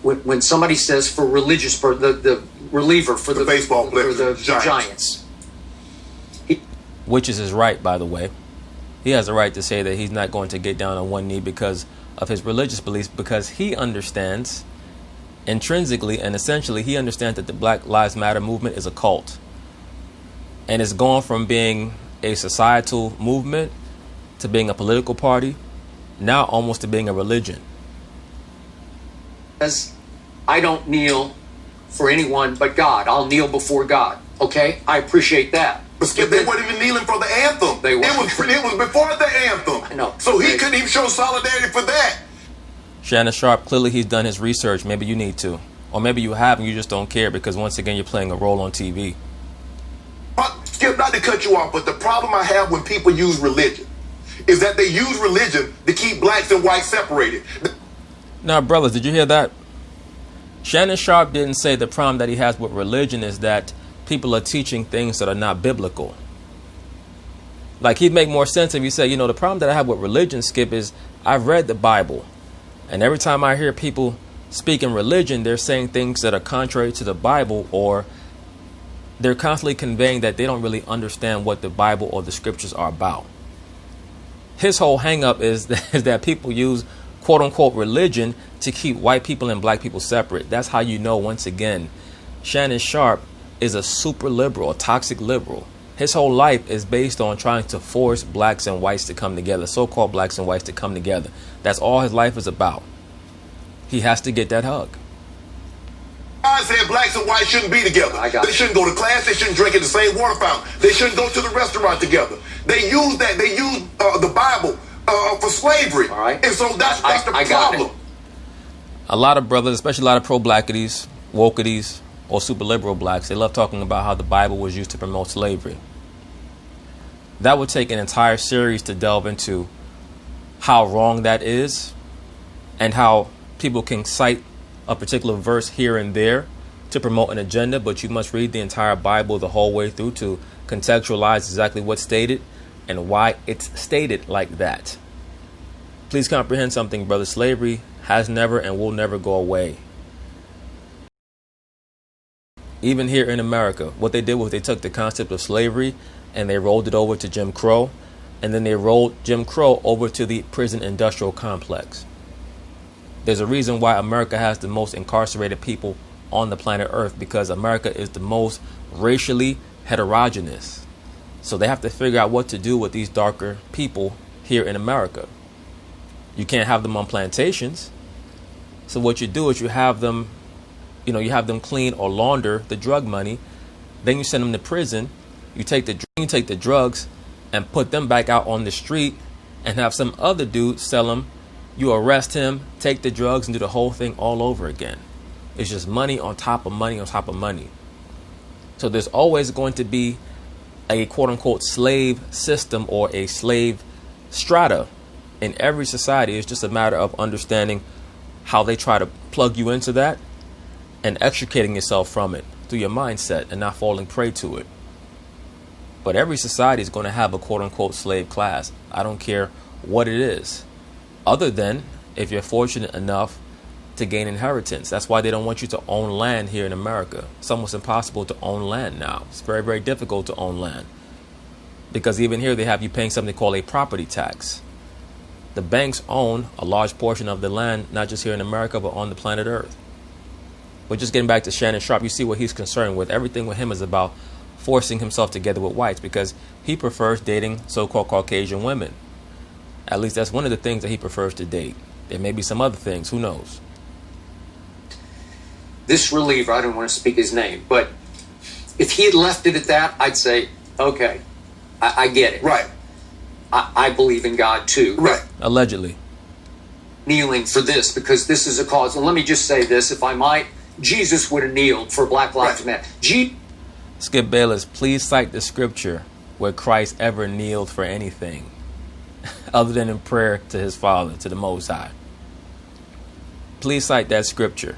when somebody says for religious, the reliever for the baseball player, for the Giants. Which is his right, by the way. He has a right to say that he's not going to get down on one knee because of his religious beliefs, because he understands intrinsically and essentially, he understands that the Black Lives Matter movement is a cult. And it's gone from being a societal movement to being a political party, now almost to being a religion. As I don't kneel for anyone but God. I'll kneel before God. Okay? I appreciate that. But Skip, they weren't even kneeling for the anthem. They weren't. It was before the anthem. I know. So he couldn't even show solidarity for that. Shannon Sharpe, clearly he's done his research. Maybe you need to. Or maybe you have and you just don't care because once again you're playing a role on TV. Skip, not to cut you off, but the problem I have when people use religion is that they use religion to keep blacks and whites separated. Now, brothers, did you hear that? Shannon Sharpe didn't say the problem that he has with religion is that people are teaching things that are not biblical. Like, he'd make more sense if you say, you know, the problem that I have with religion, Skip, is I've read the Bible. And every time I hear people speak in religion, they're saying things that are contrary to the Bible, or they're constantly conveying that they don't really understand what the Bible or the scriptures are about. His whole hang up is that people use quote unquote religion to keep white people and black people separate. That's how you know, once again, Shannon Sharpe is a super liberal, a toxic liberal. His whole life is based on trying to force blacks and whites to come together, so-called blacks and whites to come together. That's all his life is about. He has to get that hug. I said blacks and whites shouldn't be together. They shouldn't go to class. They shouldn't drink at the same water fountain. They shouldn't go to the restaurant together. They use that. They use the Bible for slavery. All right. And so that's the problem. A lot of brothers, especially a lot of pro-blackities, wokeities, or super liberal blacks, they love talking about how the Bible was used to promote slavery. That would take an entire series to delve into how wrong that is and how people can cite a particular verse here and there to promote an agenda, but you must read the entire Bible the whole way through to contextualize exactly what's stated and why it's stated like that. Please comprehend something, brother. Slavery has never and will never go away. Even here in America, what they did was they took the concept of slavery and they rolled it over to Jim Crow, and then they rolled Jim Crow over to the prison industrial complex. There's a reason why America has the most incarcerated people on the planet Earth, because America is the most racially heterogeneous. So they have to figure out what to do with these darker people here in America. You can't have them on plantations. So what you do is you have them, you have them clean or launder the drug money. Then you send them to prison. You take the drugs and put them back out on the street and have some other dude sell them. You arrest him, take the drugs, and do the whole thing all over again. It's just money on top of money on top of money. So there's always going to be a quote-unquote slave system or a slave strata in every society. It's just a matter of understanding how they try to plug you into that and extricating yourself from it through your mindset and not falling prey to it. But every society is going to have a quote-unquote slave class. I don't care what it is, other than if you're fortunate enough to gain inheritance. That's why they don't want you to own land here in America. It's almost impossible to own land now. It's very, very difficult to own land, because even here they have you paying something called a property tax. The banks own a large portion of the land, not just here in America, but on the planet Earth. But just getting back to Shannon Sharpe, you see what he's concerned with. Everything with him is about forcing himself together with whites, because he prefers dating so-called Caucasian women. At least that's one of the things that he prefers to date. There may be some other things, who knows? This reliever, I don't want to speak his name, but if he had left it at that, I'd say, okay, I get it. Right. I believe in God too. Right. Allegedly. Kneeling for this, because this is a cause. And let me just say this, if I might, Jesus would have kneeled for Black Lives Matter. Skip Bayless, please cite the scripture where Christ ever kneeled for anything other than in prayer to his Father, to the Most High. Please cite that scripture.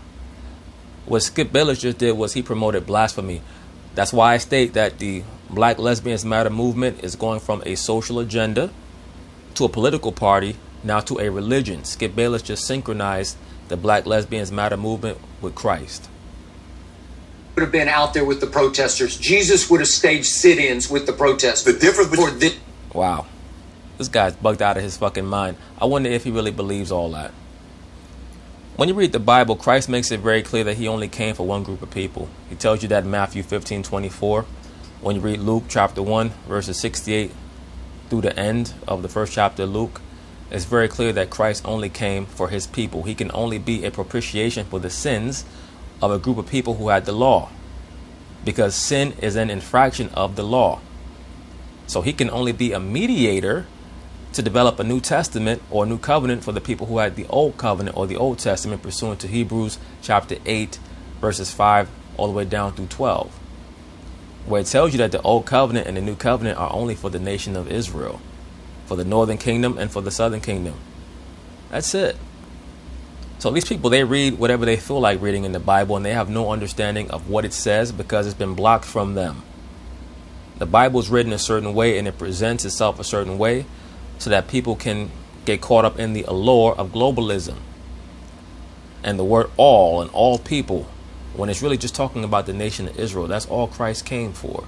What Skip Bayless just did was he promoted blasphemy. That's why I state that the Black Lesbians Matter movement is going from a social agenda to a political party, now to a religion. Skip Bayless just synchronized the Black Lesbians Matter movement with Christ. Would have been out there with the protesters. Jesus would have staged sit-ins with the protesters. The difference between this. Wow. This guy's bugged out of his fucking mind. I wonder if he really believes all that. When you read the Bible, Christ makes it very clear that he only came for one group of people. He tells you that in Matthew 15:24. When you read Luke chapter 1, verses 68 through the end of the first chapter of Luke, it's very clear that Christ only came for his people. He can only be a propitiation for the sins of a group of people who had the law, because sin is an infraction of the law. So he can only be a mediator to develop a New Testament or a New Covenant for the people who had the Old Covenant or the Old Testament, pursuant to Hebrews chapter 8, verses 5 all the way down through 12, where it tells you that the Old Covenant and the New Covenant are only for the nation of Israel, for the northern kingdom and for the southern kingdom. That's it. So these people, they read whatever they feel like reading in the Bible, and they have no understanding of what it says because it's been blocked from them. The Bible is written a certain way and it presents itself a certain way so that people can get caught up in the allure of globalism and the word all and all people, when it's really just talking about the nation of Israel. That's all Christ came for.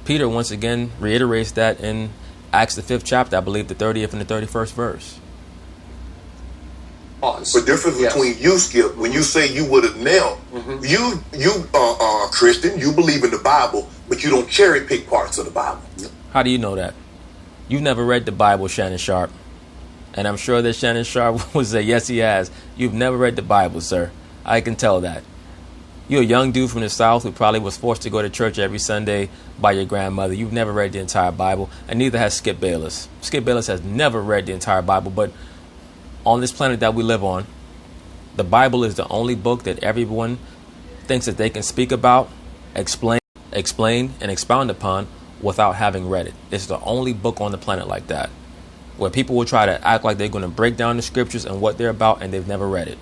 Peter once again reiterates that in Acts the 5th chapter, I believe the 30th and the 31st verse. The difference between you, Skip, when you say you would have nailed, you are a Christian, you believe in the Bible, but you don't cherry pick parts of the Bible. How do you know that? You've never read the Bible, Shannon Sharpe. And I'm sure that Shannon Sharpe would say, yes, he has. You've never read the Bible, sir. I can tell that. You're a young dude from the South who probably was forced to go to church every Sunday by your grandmother. You've never read the entire Bible, and neither has Skip Bayless. Skip Bayless has never read the entire Bible, but on this planet that we live on, the Bible is the only book that everyone thinks that they can speak about, explain, and expound upon without having read it. It's the only book on the planet like that, where people will try to act like they're going to break down the scriptures and what they're about, and they've never read it.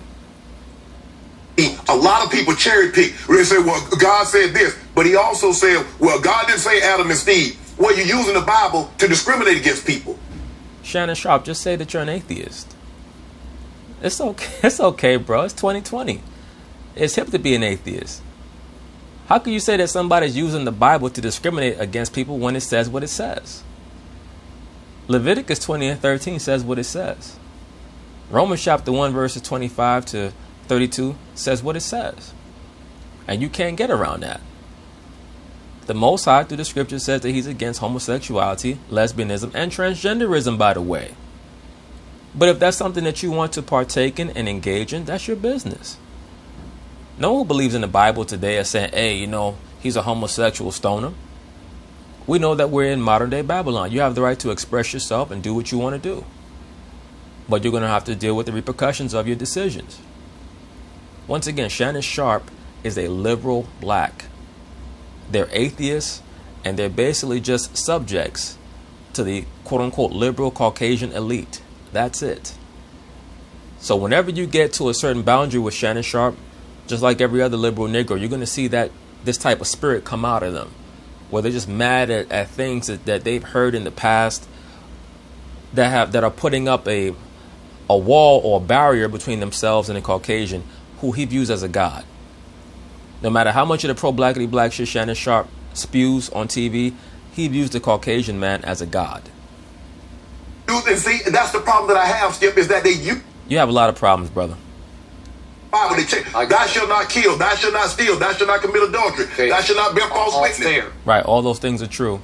A lot of people cherry pick. They say, well, God said this, but he also said, well, God didn't say Adam and Steve. Well, you're using the Bible to discriminate against people. Shannon Sharpe, just say that you're an atheist. It's okay. It's okay, bro. It's 2020. It's hip to be an atheist. How can you say that somebody's using the Bible to discriminate against people when it says what it says? Leviticus 20:13 says what it says. Romans chapter 1 verses 25 to 32 says what it says. And you can't get around that. The Most High through the scripture says that he's against homosexuality, lesbianism, and transgenderism, by the way. But if that's something that you want to partake in and engage in, that's your business. No one who believes in the Bible today is saying, hey, he's a homosexual, stone him. We know that we're in modern day Babylon. You have the right to express yourself and do what you want to do. But you're going to have to deal with the repercussions of your decisions. Once again, Shannon Sharpe is a liberal black. They're atheists, and they're basically just subjects to the quote-unquote liberal Caucasian elite. That's it. So whenever you get to a certain boundary with Shannon Sharpe, just like every other liberal Negro, you're going to see that this type of spirit come out of them, where they're just mad at things that they've heard in the past, that are putting up a wall or a barrier between themselves and the Caucasian, who he views as a god. No matter how much of the pro-blackity black shit Shannon Sharpe spews on TV, he views the Caucasian man as a god. And see, that's the problem that I have, Skip, is that You have a lot of problems, brother. Bible, they check, thou shalt not kill, thou shalt not steal, thou shalt not commit adultery, thou shalt not bear false witness. Right, all those things are true.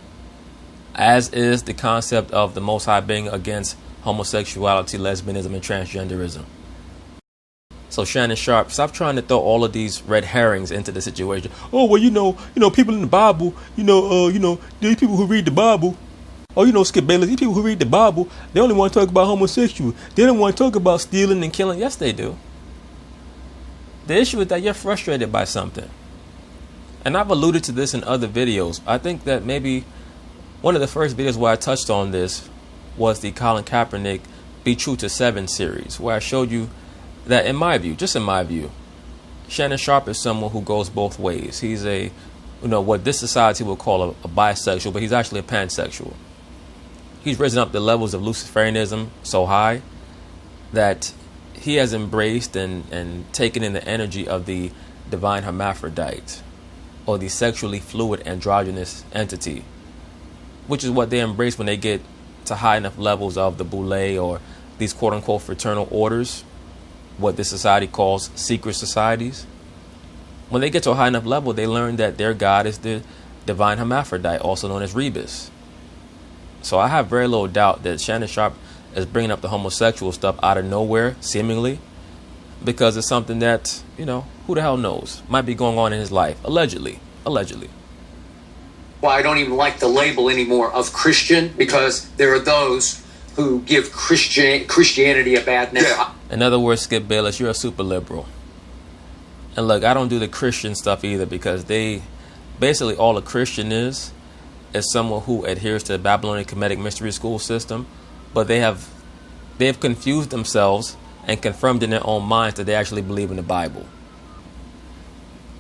As is the concept of the Most High being against homosexuality, lesbianism, and transgenderism. So Shannon Sharpe, stop trying to throw all of these red herrings into the situation. Oh, well, you know, people in the Bible, these people who read the Bible. Oh, Skip Bayless, these people who read the Bible, they only want to talk about homosexual. They don't want to talk about stealing and killing. Yes, they do. The issue is that you're frustrated by something. And I've alluded to this in other videos. I think that maybe one of the first videos where I touched on this was the Colin Kaepernick Be True to 7 series, where I showed you that in my view, just in my view, Shannon Sharpe is someone who goes both ways. He's what this society would call a bisexual, but he's actually a pansexual. He's risen up the levels of Luciferianism so high that he has embraced and taken in the energy of the divine hermaphrodite, or the sexually fluid androgynous entity, which is what they embrace when they get to high enough levels of the boule or these quote-unquote fraternal orders, what this society calls secret societies. When they get to a high enough level, they learn that their god is the divine hermaphrodite, also known as Rebus. So I have very little doubt that Shannon Sharpe is bringing up the homosexual stuff out of nowhere, seemingly, because it's something that, who the hell knows, might be going on in his life, allegedly. Well, I don't even like the label anymore of Christian, because there are those who give Christianity a bad name. Yeah. In other words, Skip Bayless, you're a super liberal. And look, I don't do the Christian stuff either, because basically all a Christian is someone who adheres to the Babylonian Kemetic mystery school system, but they have confused themselves and confirmed in their own minds that they actually believe in the Bible.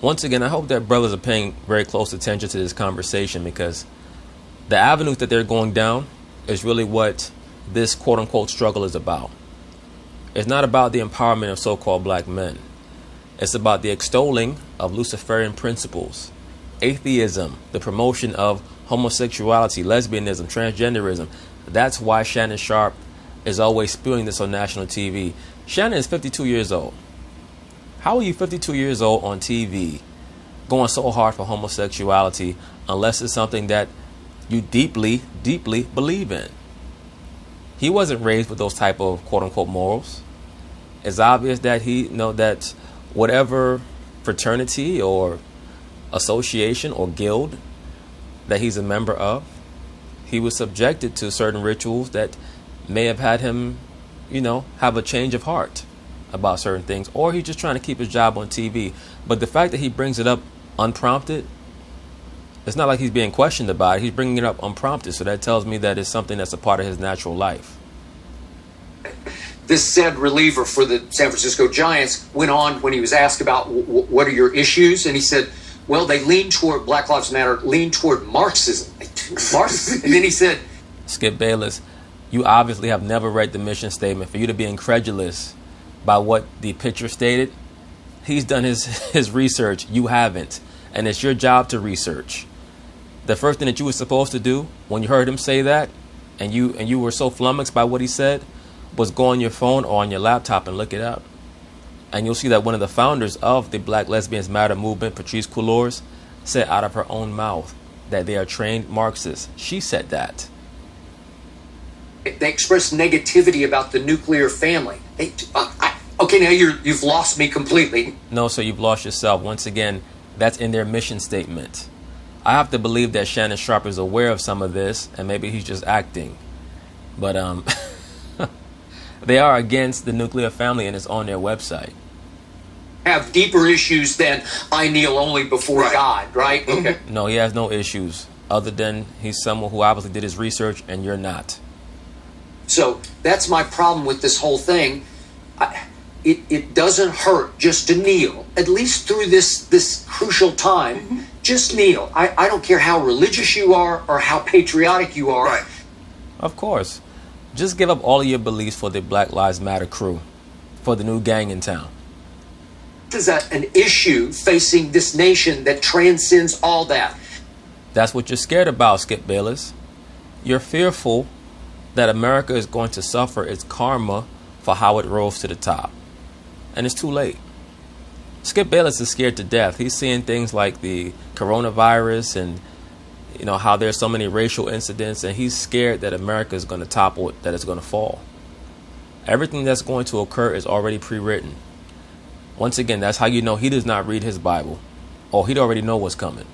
Once again, I hope that brothers are paying very close attention to this conversation, because the avenues that they're going down is really what this quote-unquote struggle is about. It's not about the empowerment of so-called black men. It's about the extolling of Luciferian principles, atheism, the promotion of homosexuality, lesbianism, transgenderism. That's why Shannon Sharpe is always spewing this on national TV. Shannon is 52 years old. How are you 52 years old on TV going so hard for homosexuality unless it's something that you deeply, deeply believe in? He wasn't raised with those type of quote-unquote morals. It's obvious that that whatever fraternity or association or guild that he's a member of, he was subjected to certain rituals that may have had him, have a change of heart about certain things, or he's just trying to keep his job on TV. But the fact that he brings it up unprompted, it's not like he's being questioned about it. He's bringing it up unprompted, so that tells me that it's something that's a part of his natural life. This said reliever for the San Francisco Giants went on when he was asked about what are your issues, and he said, well, they lean toward, Black Lives Matter, lean toward Marxism. And then he said, Skip Bayless, you obviously have never read the mission statement. For you to be incredulous by what the picture stated, he's done his research. You haven't. And it's your job to research. The first thing that you were supposed to do when you heard him say that, and you were so flummoxed by what he said, was go on your phone or on your laptop and look it up. And you'll see that one of the founders of the Black Lesbians Matter movement, Patrisse Cullors, said out of her own mouth that they are trained Marxists. She said that. They express negativity about the nuclear family. Okay, now you've lost me completely. No, sir, you've lost yourself. Once again, that's in their mission statement. I have to believe that Shannon Sharpe is aware of some of this, and maybe he's just acting. But they are against the nuclear family, and it's on their website. Have deeper issues than I kneel only before God, right? Okay. No, he has no issues other than he's someone who obviously did his research and you're not. So that's my problem with this whole thing. It doesn't hurt just to kneel, at least through this crucial time. Just kneel. I don't care how religious you are or how patriotic you are. Right. Of course. Just give up all of your beliefs for the Black Lives Matter crew, for the new gang in town. This is an issue facing this nation that transcends all that. That's what you're scared about, Skip Bayless. You're fearful that America is going to suffer its karma for how it rose to the top. And it's too late. Skip Bayless is scared to death. He's seeing things like the coronavirus and, you know, how there's so many racial incidents, and he's scared that America is going to topple it, that it's going to fall. Everything that's going to occur is already pre-written. Once again, that's how you know he does not read his Bible, or he'd already know what's coming.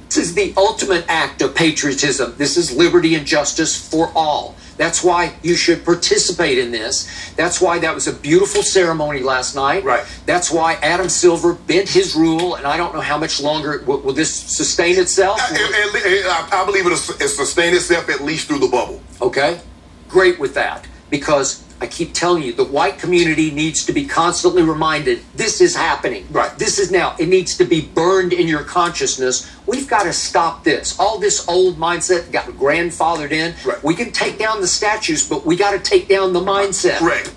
This is the ultimate act of patriotism. This is liberty and justice for all. That's why you should participate in this. That's why that was a beautiful ceremony last night. Right. That's why Adam Silver bent his rule, and I don't know how much longer will this sustain itself. I believe it'll sustain itself at least through the bubble. Okay, great with that, because I keep telling you, the white community needs to be constantly reminded, this is happening. Right. This is now. It needs to be burned in your consciousness. We've got to stop this. All this old mindset got grandfathered in. Right. We can take down the statues, but we got to take down the mindset. Correct.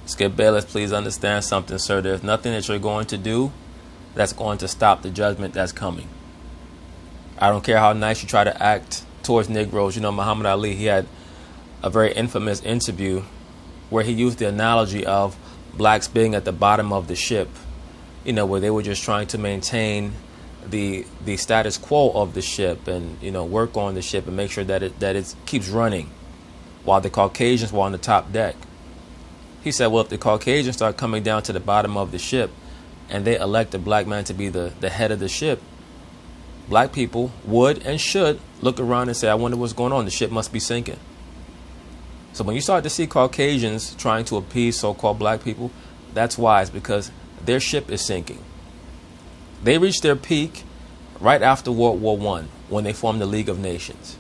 Skip Bayless, please understand something, sir. There's nothing that you're going to do that's going to stop the judgment that's coming. I don't care how nice you try to act towards Negroes. You know, Muhammad Ali, he had a very infamous interview where he used the analogy of blacks being at the bottom of the ship, you know, where they were just trying to maintain the status quo of the ship and, you know, work on the ship and make sure that it keeps running while the Caucasians were on the top deck. He said, well, if the Caucasians start coming down to the bottom of the ship and they elect a black man to be the head of the ship, black people would and should look around and say, I wonder what's going on. The ship must be sinking. So when you start to see Caucasians trying to appease so-called black people, that's wise, because their ship is sinking. They reached their peak right after World War I when they formed the League of Nations.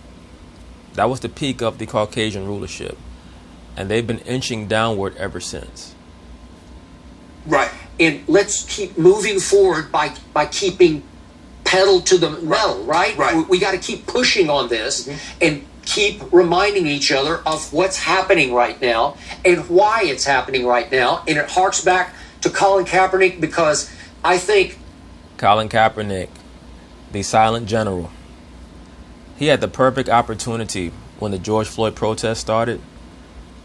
That was the peak of the Caucasian rulership. And they've been inching downward ever since. Right. And let's keep moving forward by keeping pedal to the metal, right? Right. We got to keep pushing on this and keep reminding each other of what's happening right now and why it's happening right now. And it harks back to Colin Kaepernick, because I think Colin Kaepernick, the silent general, he had the perfect opportunity when the George Floyd protest started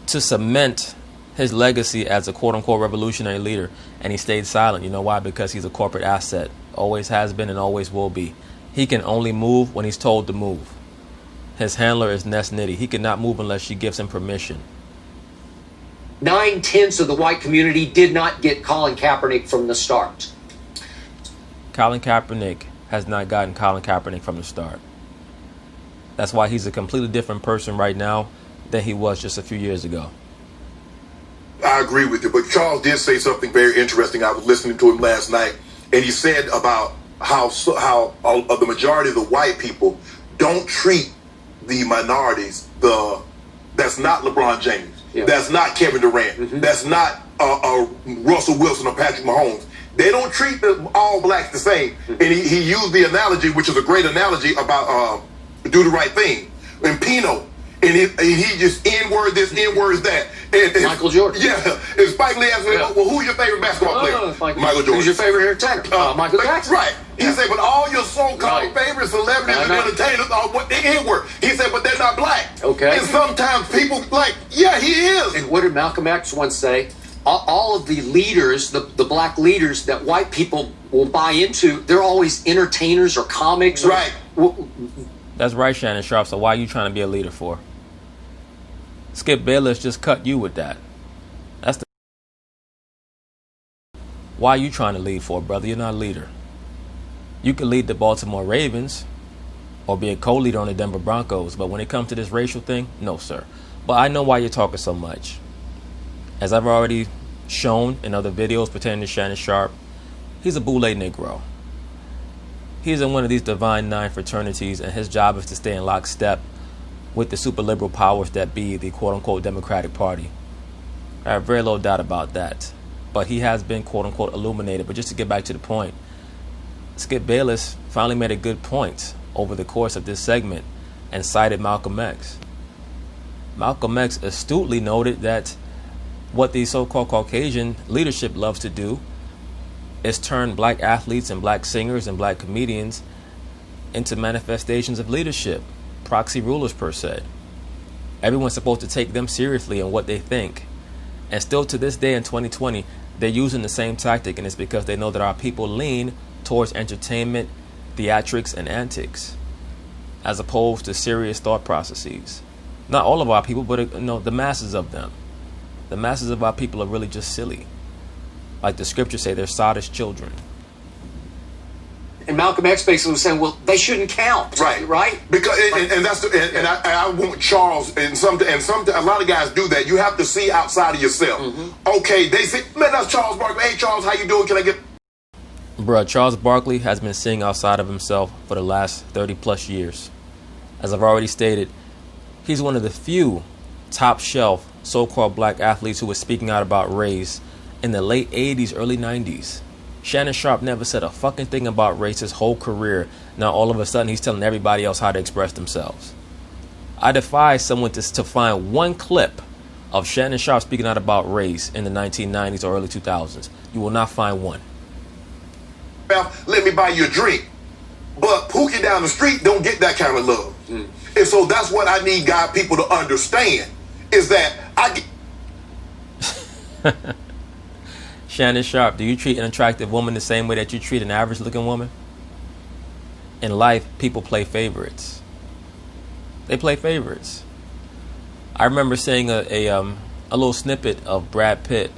to cement his legacy as a quote-unquote revolutionary leader, and he stayed silent. You know why? Because he's a corporate asset. Always has been and always will be. He can only move when he's told to move. His handler is Ness Nitty. He cannot move unless she gives him permission. 9/10 of the white community did not get Colin Kaepernick from the start. Colin Kaepernick has not gotten Colin Kaepernick from the start. That's why he's a completely different person right now than he was just a few years ago. I agree with you, but Charles did say something very interesting. I was listening to him last night, and he said about how the majority of the white people don't treat the minorities, that's not LeBron James, that's not Kevin Durant, that's not Russell Wilson or Patrick Mahomes. They don't treat all blacks the same. And he used the analogy, which is a great analogy, about do the right thing. And Pino, and he just N-word this, N-words that. And Michael Jordan. Yeah. And Spike Lee asked me, well, who's your favorite basketball player? Michael Jordan. Who's your favorite entertainer? Michael Jackson. Right. He said, but all your so-called favorite celebrities and entertainers are what they N-word. He said, but they're not black. Okay. And sometimes people like, yeah, he is. And what did Malcolm X once say? All of the leaders, the black leaders that white people will buy into, they're always entertainers or comics. Right. That's right, Shannon Sharp. So why are you trying to be a leader for? Skip Bayless just cut you with that. That's the. Why are you trying to lead for, brother? You're not a leader. You can lead the Baltimore Ravens or be a co-leader on the Denver Broncos, but when it comes to this racial thing, no, sir. But I know why you're talking so much. As I've already shown in other videos pertaining to Shannon Sharp, he's a boule Negro. He's in one of these Divine Nine fraternities, and his job is to stay in lockstep with the super liberal powers that be, the quote-unquote Democratic Party. I have very little doubt about that. But he has been quote-unquote illuminated. But just to get back to the point, Skip Bayless finally made a good point over the course of this segment and cited Malcolm X. Malcolm X astutely noted that what the so-called Caucasian leadership loves to do is turn black athletes and black singers and black comedians into manifestations of leadership, proxy rulers per se. Everyone's supposed to take them seriously in what they think. And still to this day in 2020, they're using the same tactic, and it's because they know that our people lean towards entertainment, theatrics, and antics, as opposed to serious thought processes. Not all of our people, but the masses of them. The masses of our people are really just silly. Like the scriptures say, they're sottish children. And Malcolm X basically was saying, well, they shouldn't count, right? Because and that's I want Charles and a lot of guys do that. You have to see outside of yourself. Okay, they say, man, that's Charles Barkley. Hey, Charles, how you doing? Can I get? Bruh, Charles Barkley has been seeing outside of himself for the last 30 plus years. As I've already stated, he's one of the few top shelf so-called black athletes who was speaking out about race in the late 80s, early 90s. Shannon Sharpe never said a fucking thing about race his whole career. Now all of a sudden he's telling everybody else how to express themselves. I defy someone to find one clip of Shannon Sharpe speaking out about race in the 1990s or early 2000s. You will not find one. Let me buy you a drink. But Pookie down the street don't get that kind of love. And so that's what I need people to understand, is that Shannon Sharpe, do you treat an attractive woman the same way that you treat an average looking woman? In life, people play favorites. They play favorites. I remember seeing a little snippet of Brad Pitt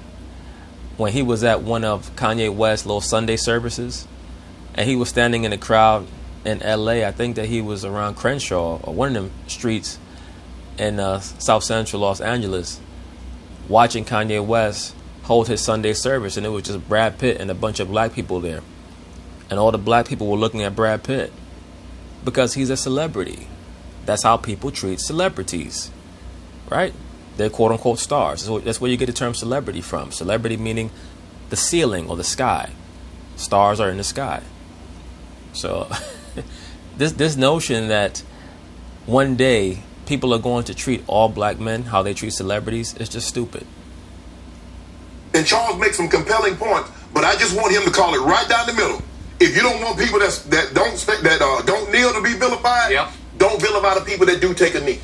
when he was at one of Kanye West's little Sunday services, and he was standing in the crowd in LA. I think that he was around Crenshaw or one of them streets in South Central Los Angeles, watching Kanye West hold his Sunday service, and it was just Brad Pitt and a bunch of black people there, and all the black people were looking at Brad Pitt because he's a celebrity. That's how people treat celebrities, right? They're quote-unquote stars. So that's where you get the term celebrity from. Celebrity meaning the ceiling or the sky. Stars are in the sky. So this notion that one day people are going to treat all black men how they treat celebrities is just stupid. And Charles makes some compelling points, but I just want him to call it right down the middle. If you don't want people that don't kneel to be vilified, don't vilify the people that do take a knee.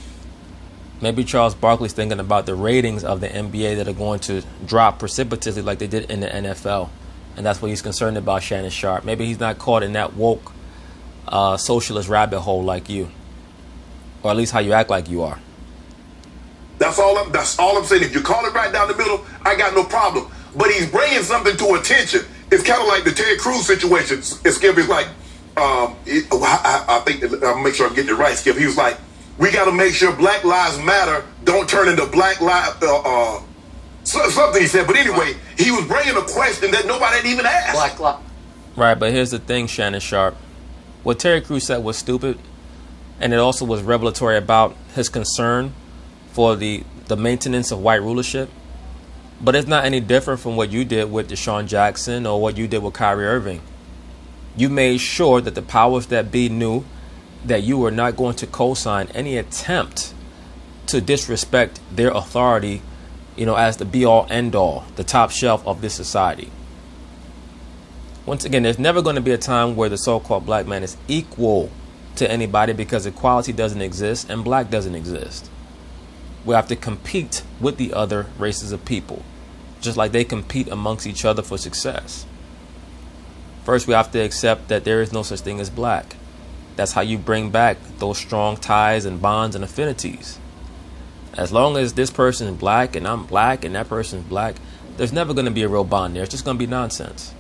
Maybe Charles Barkley's thinking about the ratings of the NBA that are going to drop precipitously like they did in the NFL, and that's what he's concerned about. Shannon Sharpe. Maybe he's not caught in that woke socialist rabbit hole like you, or at least how you act like you are. That's all I'm saying. If you call it right down the middle, I got no problem. But he's bringing something to attention. It's kind of like the Ted Cruz situation. Skip is like, I think, I'll make sure I'm getting it right, Skip. He was like, we got to make sure Black Lives Matter don't turn into Black Lives, something he said. But anyway, he was bringing a question that nobody had even asked. Right, but here's the thing, Shannon Sharpe. What Terry Crews said was stupid, and it also was revelatory about his concern for the maintenance of white rulership. But it's not any different from what you did with Deshaun Jackson or what you did with Kyrie Irving. You made sure that the powers that be knew that you were not going to co-sign any attempt to disrespect their authority, as the be-all, end-all, the top shelf of this society. Once again, there's never going to be a time where the so-called black man is equal to anybody, because equality doesn't exist and black doesn't exist. We have to compete with the other races of people, just like they compete amongst each other for success. First, we have to accept that there is no such thing as black. That's how you bring back those strong ties and bonds and affinities. As long as this person is black and I'm black and that person is black, there's never going to be a real bond there. It's just going to be nonsense.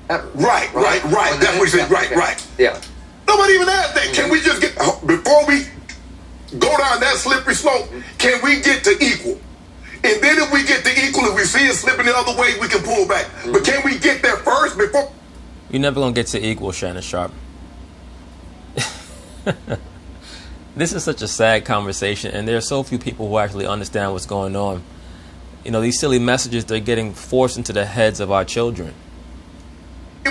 Right. That's what he said. Right. Yeah. Nobody even asked that. Can we just get, before we go down that slippery slope, can we get to equal? And then if we get to equal, if we see it slipping the other way, we can pull back. But can we get there first before? You're never going to get to equal Shannon Sharp. This is such a sad conversation, and there are so few people who actually understand what's going on. You know, these silly messages, they're getting forced into the heads of our children. I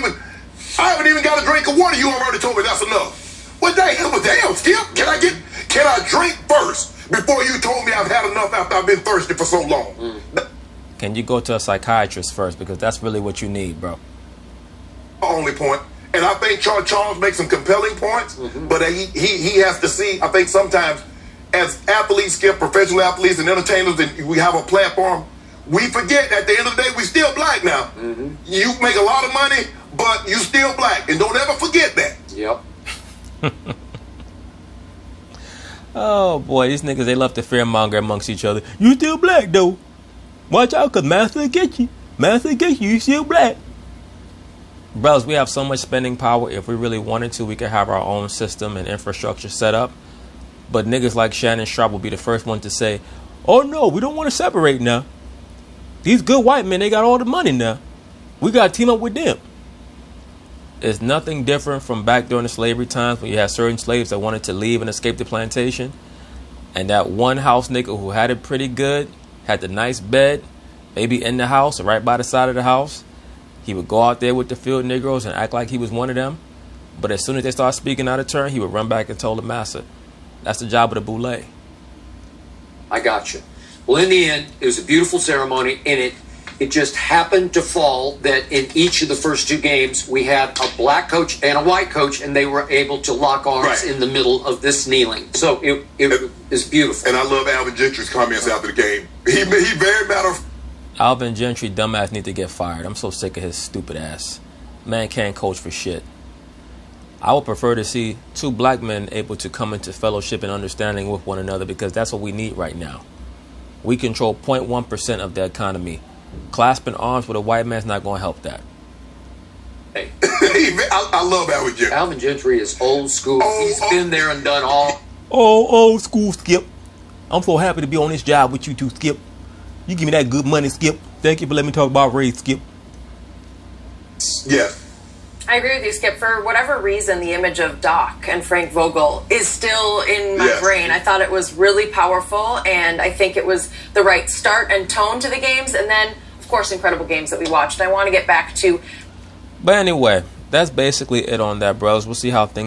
haven't even got a drink of water. You already told me that's enough. What damn, Skip? Can I drink first before you told me I've had enough after I've been thirsty for so long? Can you go to a psychiatrist first? Because that's really what you need, bro. Only point. And I think Charles makes some compelling points, but he has to see, I think sometimes as athletes, Skip, professional athletes and entertainers, and we have a platform, we forget at the end of the day, we still black now. You make a lot of money, but you still black. And don't ever forget that. Yep. Oh, boy, these niggas, they love to fearmonger amongst each other. You still black, though. Watch out, because Master will get you. Master will get you. You still black. Brothers, we have so much spending power. If we really wanted to, we could have our own system and infrastructure set up. But niggas like Shannon Sharp will be the first one to say, oh, no, we don't want to separate now. These good white men, they got all the money now. We got to team up with them. It's nothing different from back during the slavery times when you had certain slaves that wanted to leave and escape the plantation. And that one house nigga who had it pretty good, had the nice bed, maybe in the house or right by the side of the house. He would go out there with the field Negroes and act like he was one of them. But as soon as they start speaking out of turn, he would run back and tell the master. That's the job of the boule. I got you. Well, in the end, it was a beautiful ceremony, and it just happened to fall that in each of the first two games, we had a black coach and a white coach, and they were able to lock arms in the middle of this kneeling. So it is beautiful. And I love Alvin Gentry's comments after the game. He very matter of Alvin Gentry, dumbass, need to get fired. I'm so sick of his stupid ass. Man can't coach for shit. I would prefer to see two black men able to come into fellowship and understanding with one another, because that's what we need right now. We control 0.1% of the economy. Clasping arms with a white man's not going to help that. Hey, I love Alvin Gentry. Alvin Gentry is old school. He's been there and done all. Oh, old school, Skip. I'm so happy to be on this job with you two, Skip. You give me that good money, Skip. Thank you for letting me talk about race, Skip. Yeah. I agree with you, Skip. For whatever reason, the image of Doc and Frank Vogel is still in my brain. I thought it was really powerful, and I think it was the right start and tone to the games. And then, of course, incredible games that we watched. I want to get back to... But anyway, that's basically it on that, bros. We'll see how things...